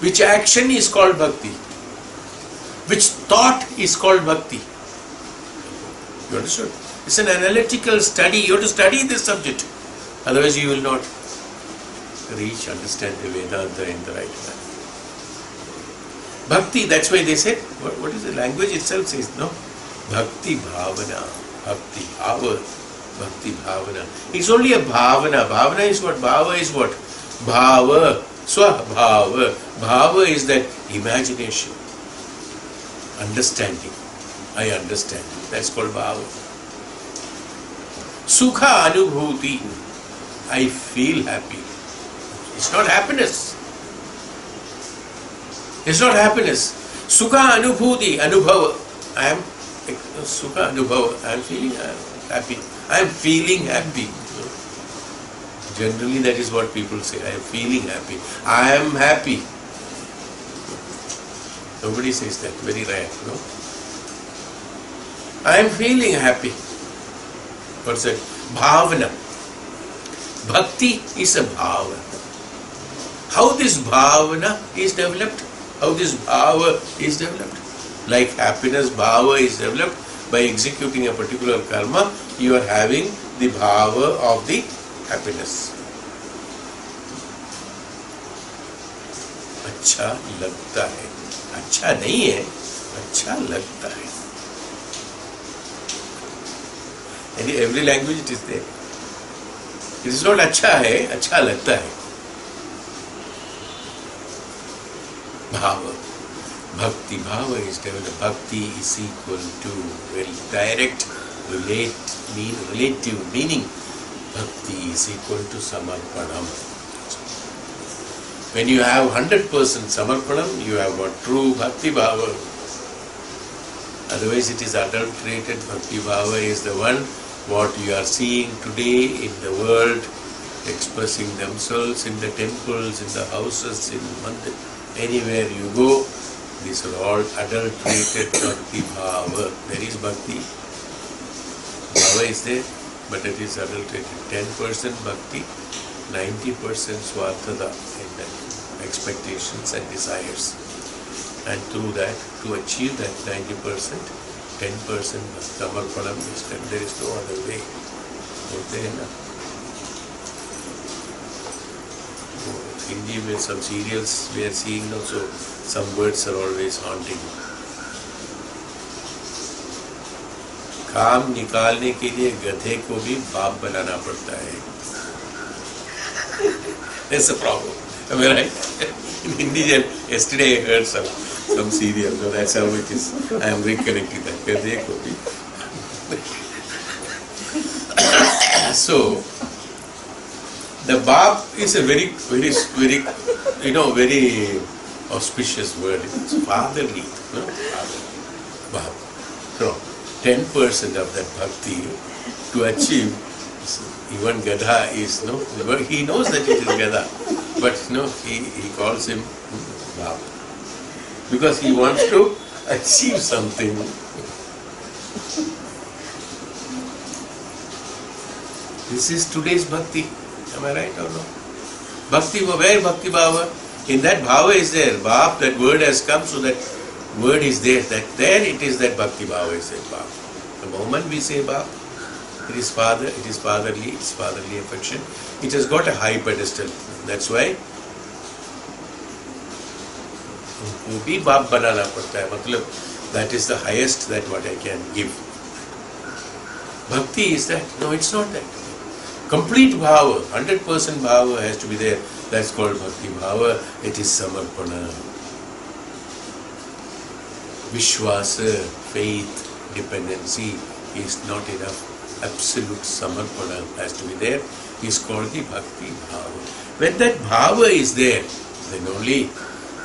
Which action is called bhakti? Which thought is called bhakti? You understood? It's an analytical study. You have to study this subject. Otherwise, you will not understand the Vedanta in the right manner. Bhakti, that's why they said, what is the language itself says, no? Bhakti bhavana, bhakti bhava, bhakti bhavana. It's only a bhavana. Bhavana is what? Bhava is what? Bhava, swabhava. Bhava is that imagination, understanding. I understand. That's called bhava. Sukha anubhuti. I feel happy. It's not happiness. It's not happiness. Sukha anubhuti, anubhava. I am Sukha anubhava. I am feeling happy. I am feeling happy. Generally, that is what people say. I am feeling happy. I am happy. Nobody says that. Very rare, no? I am feeling happy. What's that? Bhavana. Bhakti is a bhava. How this bhavana is developed? How this bhava is developed? Like happiness, bhava is developed by executing a particular karma. You are having the bhava of the happiness. अच्छा लगता है, अच्छा नहीं है, अच्छा लगता है. In every language it is there. It is not अच्छा है, अच्छा लगता है. Bhava. Bhakti bhava is developed. Bhakti is equal to direct relative meaning. Bhakti is equal to samarpanam. When you have 100% samarpanam, you have got true bhakti bhava. Otherwise it is adulterated. Bhakti bhava is the one what you are seeing today in the world, expressing themselves in the temples, in the houses, in mandir, anywhere you go. These are all adulterated bhakti bhava. There is bhakti bhava is there, but it is adulterated. 10% bhakti, 90% swarthada in the expectations and desires. And through that, to achieve that 90%, 10% samarpanam is done. There is no other way. Hindi with some serials we are seeing now, so some words are always haunting. काम निकालने के लिए गधे को भी बाप बनाना पड़ता है. That's a problem. Am I right? In Hindi, yesterday I heard some serial, so that's how it is. I am reconnecting that. गधे को भी. So, the Bap is a very auspicious word. It's fatherly. No? Bap. So, 10% of that bhakti to achieve, even Gadha is, he knows that it is Gadha, but he calls him Bap. Because he wants to achieve something. This is today's bhakti. Am I right or no? Bhakti, where bhakti bhava? In that bhava is there. Bhava, that word has come, so that word is there. That there it is that bhakti bhava is there. Bhava. The moment we say bhava, it is father, it is fatherly affection. It has got a high pedestal. That's why you be bhava banana padta hai. Matlab, that is the highest that what I can give. Bhakti is that? No, it's not that. Complete bhava, 100% bhava has to be there. That's called bhakti bhava. It is samarpana. Vishwasa, faith, dependency is not enough. Absolute samarpana has to be there. Is called the bhakti bhava. When that bhava is there, then only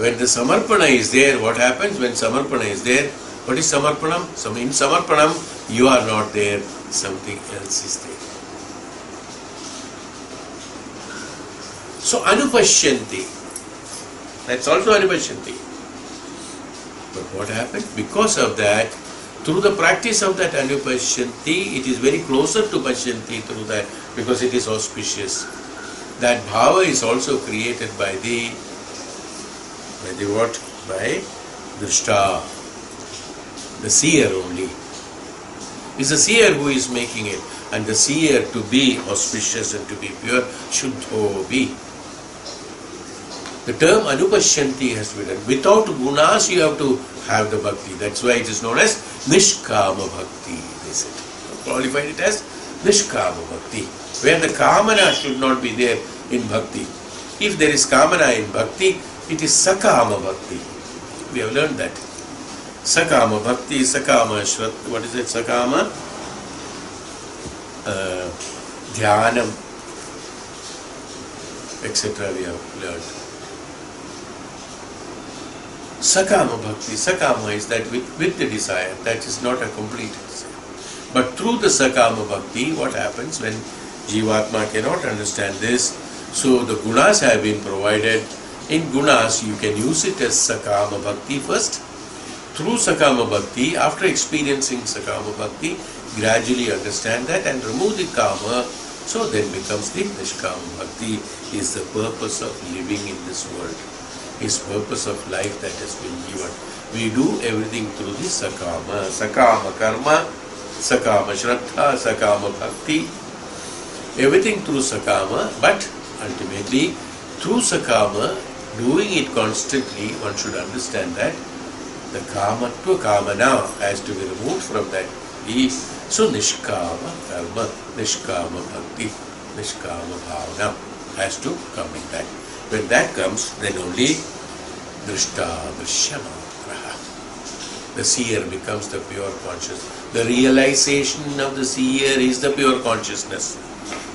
when the samarpana is there, what happens when samarpana is there? What is samarpanam? In samarpanam, you are not there, something else is there. So anupashyanti, that's also anupashyanti. But what happened? Because of that, through the practice of that anupashyanti, it is very closer to pashyanti through that, because it is auspicious. That bhava is also created by the what? By drishta, the seer only. It's the seer who is making it, and the seer to be auspicious and to be pure should be. The term anupashyanti has to be done. Without gunas, you have to have the bhakti. That's why it is known as nishkama bhakti. They said, qualified it as nishkama bhakti, where the kamana should not be there in bhakti. If there is kamana in bhakti, it is sakama bhakti. We have learned that. Sakama bhakti, sakama shrat. What is it? Sakama Dhyanam, etc. We have learned. Sakama bhakti, sakama is that with the desire, that is not a complete desire. But through the sakama bhakti, what happens when Jivatma cannot understand this? So the gunas have been provided. In gunas, you can use it as sakama bhakti first. Through sakama bhakti, after experiencing sakama bhakti, gradually understand that and remove the kama So then becomes the Nishkama Bhakti is the purpose of living in this world, is purpose of life that has been given. We do everything through the Sakama Karma, Sakama Shraddha, Sakama Bhakti, everything through Sakama, but ultimately through Sakama, doing it constantly, one should understand that the Kamatva Kamana has to be removed from that. So Nishkama Karma, Nishkama Bhakti, Nishkama Bhavana has to come in that. When that comes, then only Drishta Drishyama. The seer becomes the pure consciousness. The realization of the seer is the pure consciousness.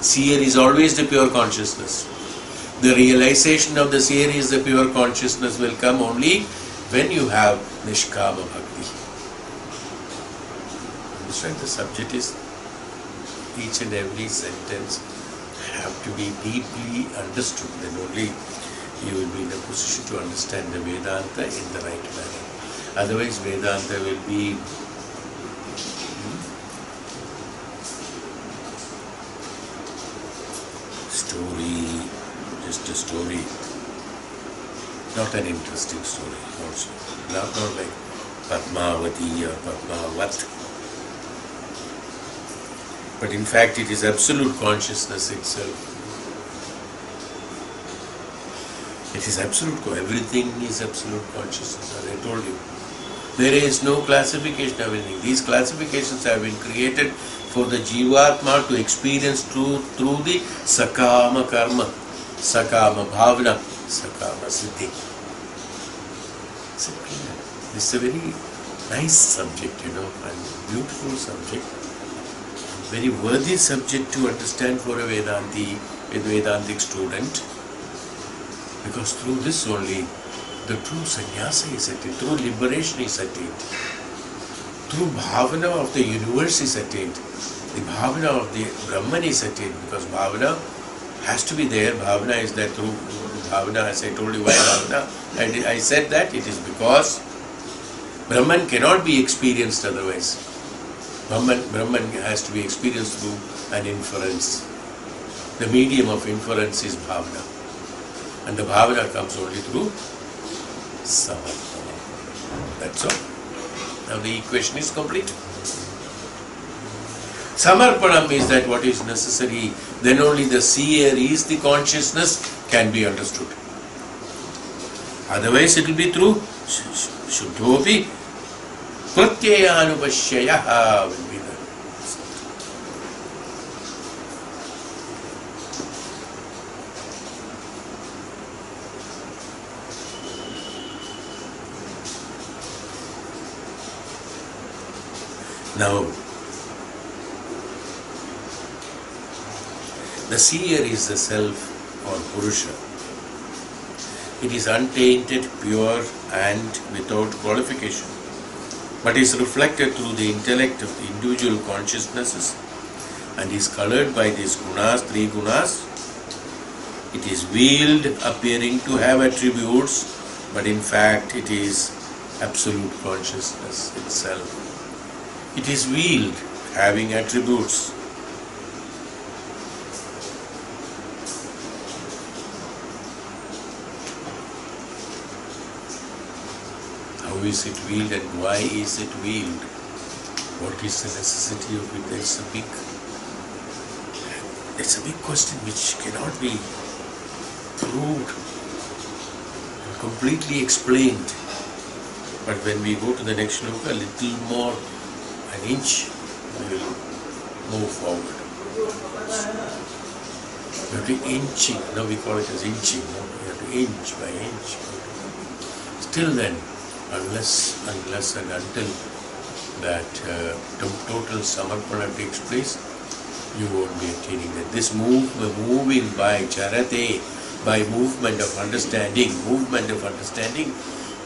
Seer is always the pure consciousness. The realization of the seer is the pure consciousness will come only when you have Nishkama Bhakti. Understand, the subject is each and every sentence have to be deeply understood. Then only you will be in a position to understand the Vedanta in the right manner. Otherwise, Vedanta will be story, just a story, not an interesting story also. Not like Padmavati or Padmavat. But in fact, it is absolute consciousness itself. It is absolute, everything is absolute consciousness, as I told you. There is no classification of anything. These classifications have been created for the Jivatma to experience through the Sakama Karma, Sakama Bhavana, Sakama Siddhi. This is a very nice subject, and beautiful subject. Very worthy subject to understand for a Vedantic student. Because through this only the true sannyasa is attained, through liberation is attained, through bhavana of the universe is attained, the bhavana of the Brahman is attained, because bhavana has to be there. Bhavana is that through bhavana, as I told you why bhavana, and I said that it is because Brahman cannot be experienced otherwise. Brahman has to be experienced through an inference. The medium of inference is bhavana. And the bhavana comes only through samarpana. That's all. Now the equation is complete. Samarpana means that what is necessary, then only the seer is the consciousness can be understood. Otherwise it will be through Shuddhopi Pratyayanupashyaha will be there. Now, the seer is the self or Purusha. It is untainted, pure and without qualification, but is reflected through the intellect of the individual consciousnesses and is colored by these gunas, trigunaas. It is veiled, appearing to have attributes, but in fact it is absolute consciousness itself. It is veiled, having attributes. How is it veiled and why is it veiled? What is the necessity of it? It's a big question which cannot be proved and completely explained. But when we go to the next sloka, a little more, an inch, we will move forward. We have to inching. Now we call it as inching. No? We have to inch by inch. Still then, unless and until that total samarpana takes place, you won't be attaining that. This moving by charate, by movement of understanding,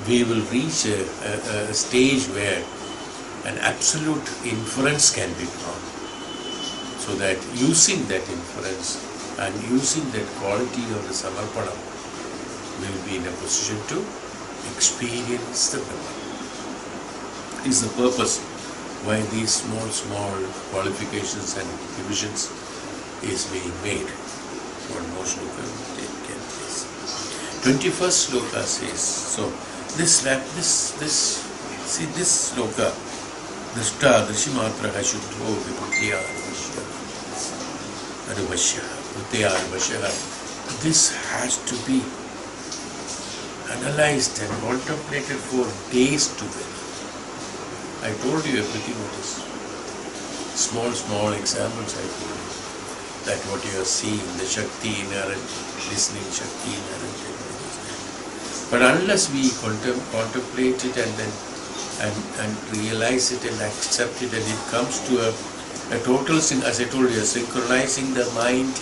we will reach a stage where an absolute inference can be drawn. So that using that inference and using that quality of the samarpana, we will be in a position to experience the Brahman. Is the purpose why these small qualifications and divisions is being made. One more sloka will take care of this. 21st sloka says, so this sloka, drishta drishimatraha shuddho vibhutya anuvashya. This has to be analyzed and contemplated for days together. I told you everything what is. Small examples I told you. That what you are seeing, the Shakti inherent, listening Shakti inherent. But unless we contemplate it and realize it and accept it, and it comes to a total, as I told you, synchronizing the mind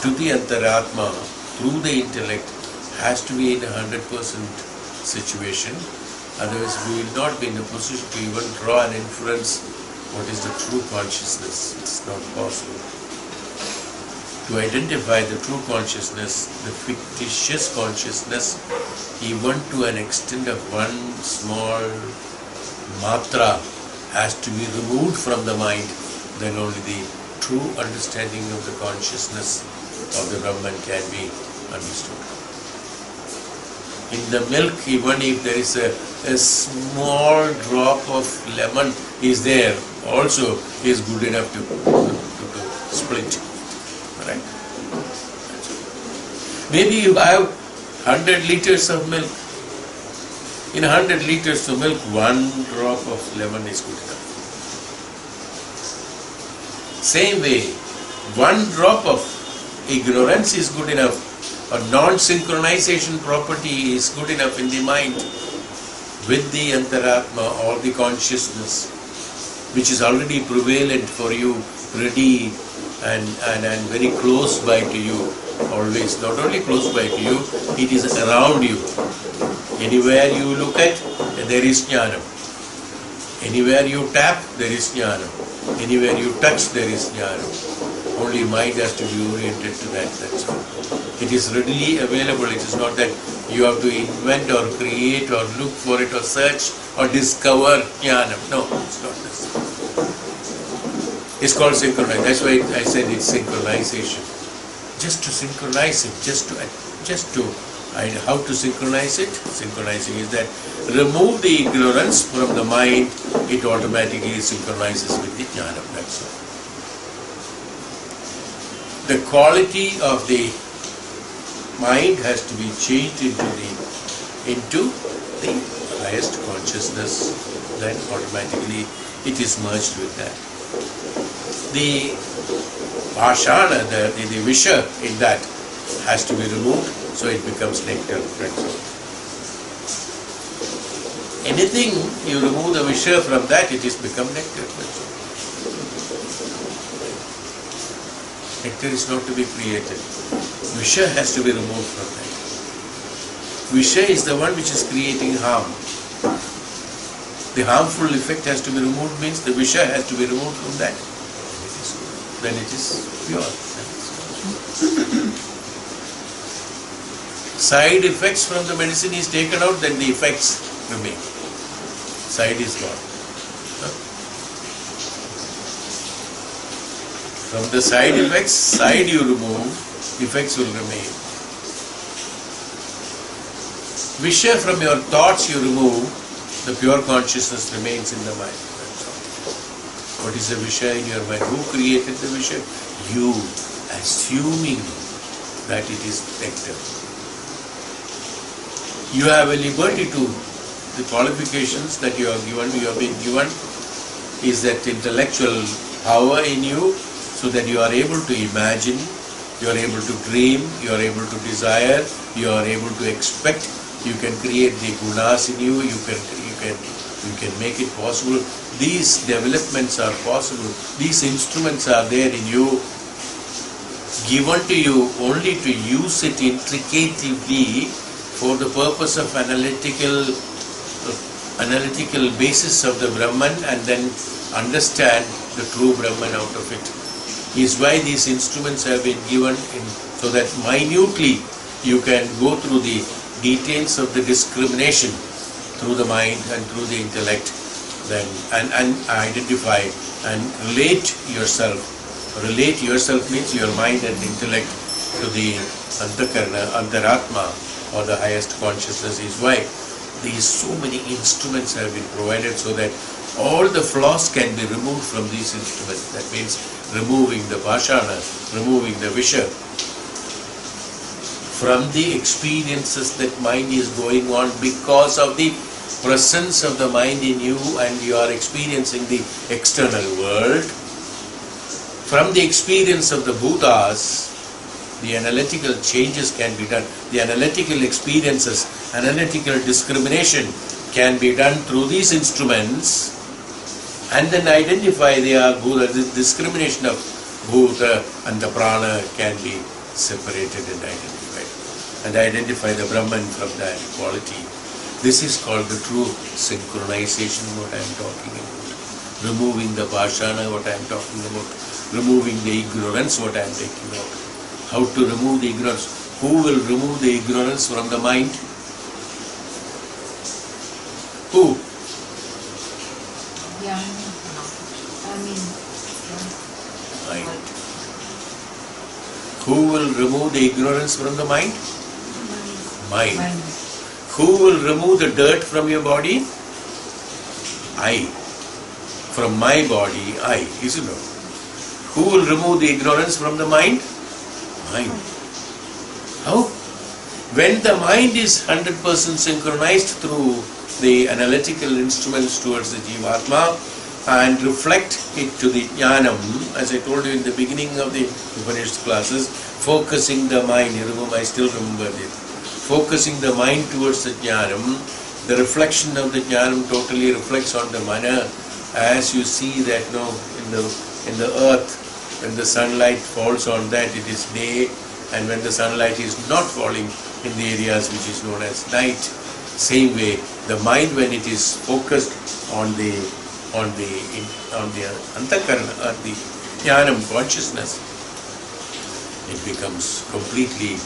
to the Antaratma through the intellect has to be in a 100% situation. Otherwise we will not be in a position to even draw an inference what is the true consciousness. It's not possible. To identify the true consciousness, the fictitious consciousness, even to an extent of one small matra has to be removed from the mind, then only the true understanding of the consciousness of the Brahman can be understood. In the milk, even if there is a small drop of lemon is there, also is good enough to split. Right? Maybe you have 100 liters of milk. In 100 liters of milk, one drop of lemon is good enough. Same way, one drop of ignorance is good enough. A non-synchronization property is good enough in the mind with the Antaratma or the consciousness, which is already prevalent for you, ready and very close by to you. Always, not only close by to you, it is around you. Anywhere you look at, there is Dhyanam. Anywhere you tap, there is Dhyanam. Anywhere you touch, there is Dhyanam. Only mind has to be oriented to that, that's all. It is readily available. It is not that you have to invent or create or look for it or search or discover Dhyanam. No, it's not this. It's called synchronization. That's why I said it's synchronization. Just to synchronize it, and how to synchronize it? Synchronizing is that remove the ignorance from the mind, it automatically synchronizes with the Dhyanam. That's all. The quality of the mind has to be changed into the highest consciousness, then automatically it is merged with that. The bhashana, the visha in that has to be removed, so it becomes nectar. Anything you remove the visha from that, it is become nectar. Nectar is not to be created. Visha has to be removed from that. Visha is the one which is creating harm. The harmful effect has to be removed, means the visha has to be removed from that. Then it is pure. Side effects from the medicine is taken out, then the effects remain. Side is gone. From the side effects, side you remove, effects will remain. Visha from your thoughts you remove, the pure consciousness remains in the mind. What is the Visha in your mind? Who created the Visha? You, assuming that it is nectar. You have a liberty to, the qualifications that you have been given is that intellectual power in you, so that you are able to imagine, you are able to dream, you are able to desire, you are able to expect, you can create the gunas in you, you can make it possible. These developments are possible, these instruments are there in you, given to you only to use it intricatively for the purpose of analytical basis of the Brahman, and then understand the true Brahman out of it. Is why these instruments have been given so that minutely you can go through the details of the discrimination through the mind and through the intellect, then and identify and relate yourself relate yourself means your mind and intellect to the antakarna, antaratma, or the highest consciousness, is why these so many instruments have been provided so that all the flaws can be removed from these instruments. That means removing the bhashana, removing the visha from the experiences that mind is going on because of the presence of the mind in you, and you are experiencing the external world. From the experience of the Bhutas, the analytical changes can be done. The analytical experiences, analytical discrimination can be done through these instruments, and then identify the Bhuta. The discrimination of Bhuta and the Prana can be separated and identified. And identify the Brahman from that quality. This is called the true synchronization, what I am talking about. Removing the bhashana, what I am talking about. Removing the ignorance, what I am taking out. How to remove the ignorance? Who will remove the ignorance from the mind? Who? Yeah. Mind. Who will remove the ignorance from the mind? Mind. Who will remove the dirt from your body? I. From my body, I. Isn't it? Who will remove the ignorance from the mind? Mind. How? When the mind is 100% synchronized through the analytical instruments towards the Jivatma and reflect it to the Dhyanam, as I told you in the beginning of the Upanishad classes, focusing the mind, you remember, I still remember it. Focusing the mind towards the Dhyanam, the reflection of the Dhyanam totally reflects on the mana. As you see that in the earth, when the sunlight falls on that, it is day, and when the sunlight is not falling in the areas which is known as night. Same way, the mind, when it is focused on the antakarana, on the Dhyanam consciousness, it becomes completely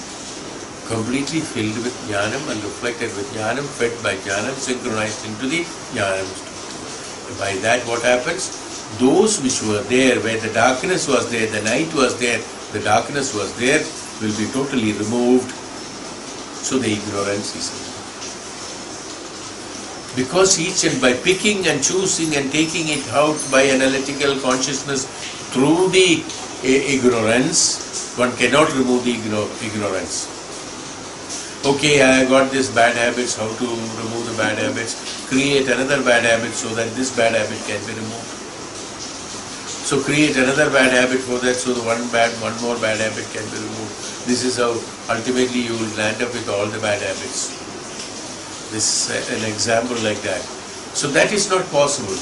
filled with Dhyanam and reflected with Dhyanam, fed by Dhyanam, synchronized into the Dhyanam. By that what happens? Those which were there, where the darkness was there, the night was there, the darkness was there, will be totally removed. So the ignorance is removed. Because each and by picking and choosing and taking it out by analytical consciousness through the ignorance, one cannot remove the ignorance. Okay, I got this bad habits, how to remove the bad habits? Create another bad habit so that this bad habit can be removed. So create another bad habit for that, so the one more bad habit can be removed. This is how ultimately you will land up with all the bad habits. This is an example like that. So that is not possible.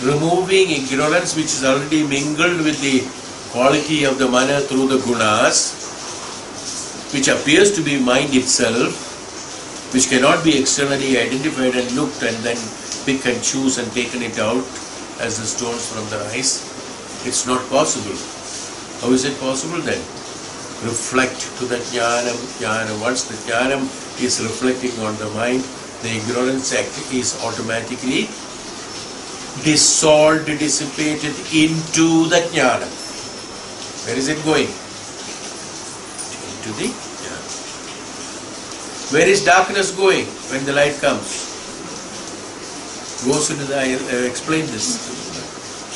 Removing ignorance which is already mingled with the quality of the mana through the gunas, which appears to be mind itself, which cannot be externally identified and looked and then pick and choose and taken it out as the stones from the ice. It's not possible. How is it possible then? Reflect to the Dhyanam. Once the Dhyanam is reflecting on the mind, the ignorance is automatically dissolved, dissipated into the Dhyanam. Where is it going? Into the Dhyanam. Where is darkness going when the light comes? Goes into the, I explained this.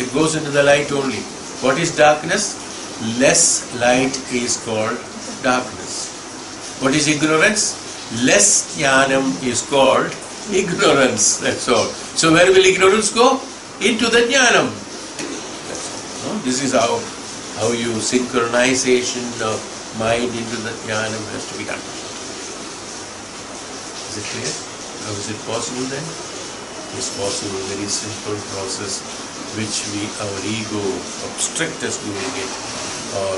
It goes into the light only. What is darkness? Less light is called darkness. What is ignorance? Less Dhyanam is called ignorance. That's all. So where will ignorance go? Into the Dhyanam. That's all. No? This is how you synchronization of mind into the Dhyanam has to be done. Is it clear? How is it possible then? It's possible, very simple process which our ego obstructs us doing it, or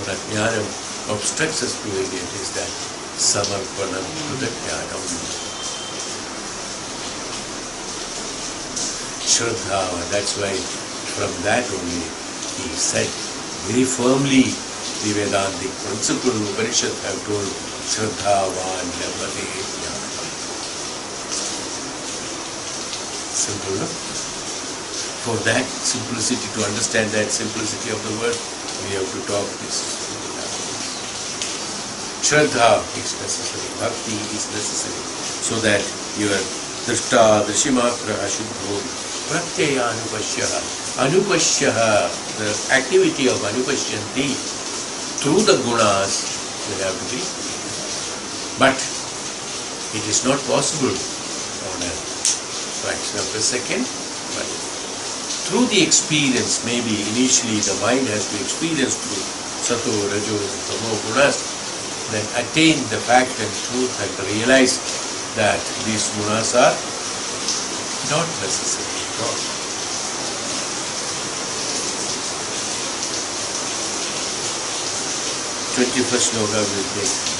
our Dhyanam obstructs us doing it, is that samarpanam to the Dhyanam. Shraddha, that's why from that only he said very firmly the Vedantic principle Upanishad have told Shraddhavan Labhate Dhyanam. Simple, no? For that simplicity, to understand that simplicity of the word, we have to talk this. Shraddha is necessary, bhakti is necessary, so that your drishta, drishimatraha shuddho, pratyaya anupashyaha. Anupashyaha, the activity of anupashyanti, through the gunas, will have to be. But it is not possible on a fraction of a second, but through the experience, maybe initially the mind has to experience through sato, rajo, tamo, gunas, then attain the fact and truth and realize that these gunas are not necessary at all. 21st sloka will take.